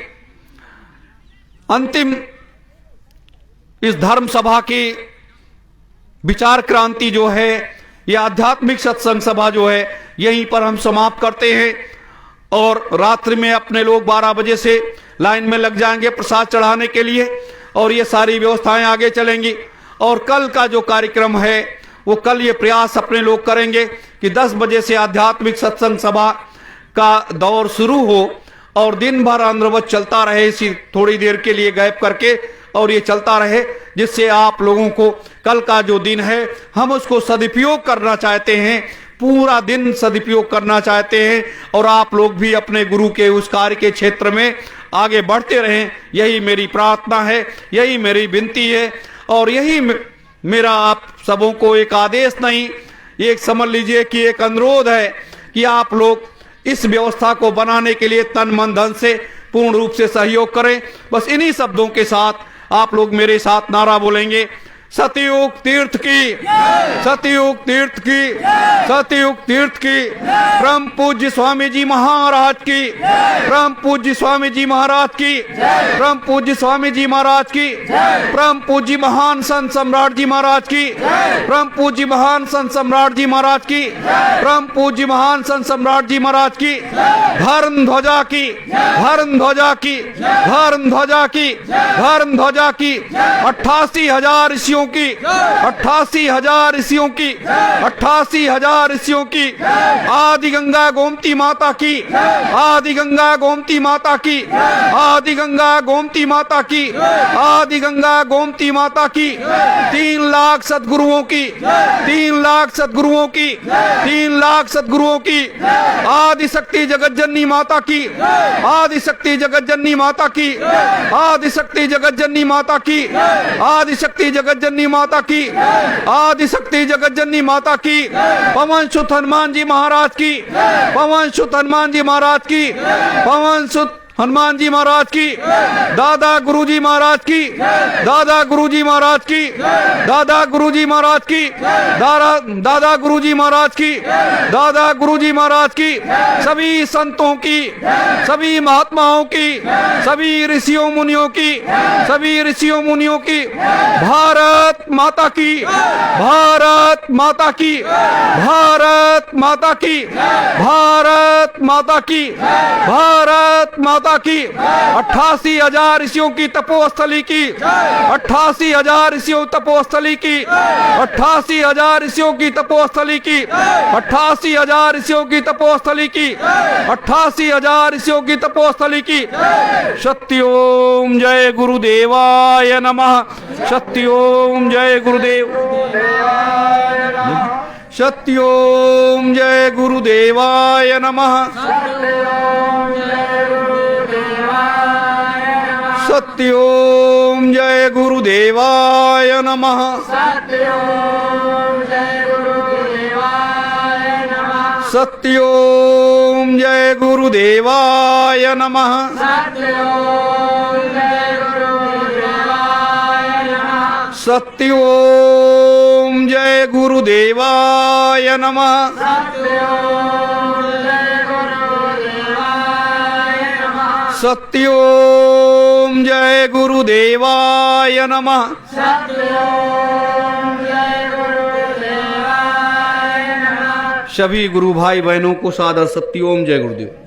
अंतिम इस धर्म सभा की विचार क्रांति जो है, यह आध्यात्मिक सत्संग सभा जो है, यहीं पर हम समाप्त करते हैं और रात्रि में अपने लोग 12 बजे से लाइन में लग जाएंगे प्रसाद चढ़ाने के लिए और ये सारी व्यवस्थाएं आगे चलेंगी। और कल का जो कार्यक्रम है वो कल ये प्रयास अपने लोग करेंगे कि 10 बजे से आध्यात्मिक सत्संग सभा का दौर शुरू हो और दिन भर अनुवत चलता रहे, इसी थोड़ी देर के लिए गैप करके और ये चलता रहे, जिससे आप लोगों को कल का जो दिन है हम उसको सदुपयोग करना चाहते हैं, पूरा दिन सदुपयोग करना चाहते हैं और आप लोग भी अपने गुरु के उस कार्य के क्षेत्र में आगे बढ़ते रहें। यही मेरी प्रार्थना है, यही मेरी विनती है और यही मेरा आप सबों को एक आदेश नहीं, एक समझ लीजिए कि एक अनुरोध है कि आप लोग इस व्यवस्था को बनाने के लिए तन मन धन से पूर्ण रूप से सहयोग करें। बस इन्हीं शब्दों के साथ आप लोग मेरे साथ नारा बोलेंगे, सतयुग तीर्थ की, सतयुग तीर्थ की, सतयुग तीर्थ की। परम पूज्य स्वामी जी महाराज की, परम पूज्य स्वामी जी महाराज की, परम पूज्य स्वामी जी महाराज की, परम पूज्य महान संत सम्राट जी महाराज की, परम पूज्य महान संत सम्राट जी महाराज की, परम पूज्य महान संत सम्राट जी महाराज की, धर्म ध्वजा की, धर्म ध्वजा की, धर्म ध्वजा की, धर्म ध्वजा की। 88,000 ऋषियों की, 88,000 ऋषियों की, 88,000 ऋषियों की। आदि गंगा गोमती माता की, आदि गंगा गोमती माता की, आदि गंगा गोमती माता की, आदि गंगा गोमती माता की। 3 लाख सदगुरुओं की, 3 लाख सदगुरुओं की, 3 लाख सदगुरुओं की। आदि शक्ति जगत जननी माता की, आदि शक्ति जगत जननी माता की, आदि शक्ति जगत जननी माता की, आदि शक्ति जगत जननी माता की, आदि शक्ति जगत जननी माता की। पवन सुत हनुमान जी महाराज की, पवन सुत हनुमान जी महाराज की, पवन सुत हनुमान जी महाराज की। दादा गुरुजी महाराज की, दादा गुरुजी महाराज की, दादा गुरुजी महाराज की, दादा गुरुजी महाराज की, दादा गुरुजी महाराज की। सभी संतों की, सभी महात्माओं की, सभी ऋषियों मुनियों की, सभी ऋषियों मुनियों की। भारत माता की, भारत माता की, भारत माता की, भारत माता की, भारत माता की। 88,000 ऋषियों की तपोस्थली की, 88,000 ऋषियों तपोस्थली की, 88,000 ऋषियों की तपोस्थली की, 88,000 ऋषियों की तपोस्थली की, 88,000 ऋषियों की तपोस्थली की। सत्योम जय गुरुदेवाय नमः, सत्योम जय गुरुदेव, सत्योम जय गुरुदेवाय नमः, सत्योम जय गुरुदेवाय नमः, सत्योम जय गुरुदेवाय नमः, सत्योम जय गुरुदेवाय नमः, सत्योम जय गुरुदेवाय नमः। सभी गुरु भाई बहनों को सादर सत्योम जय गुरुदेव।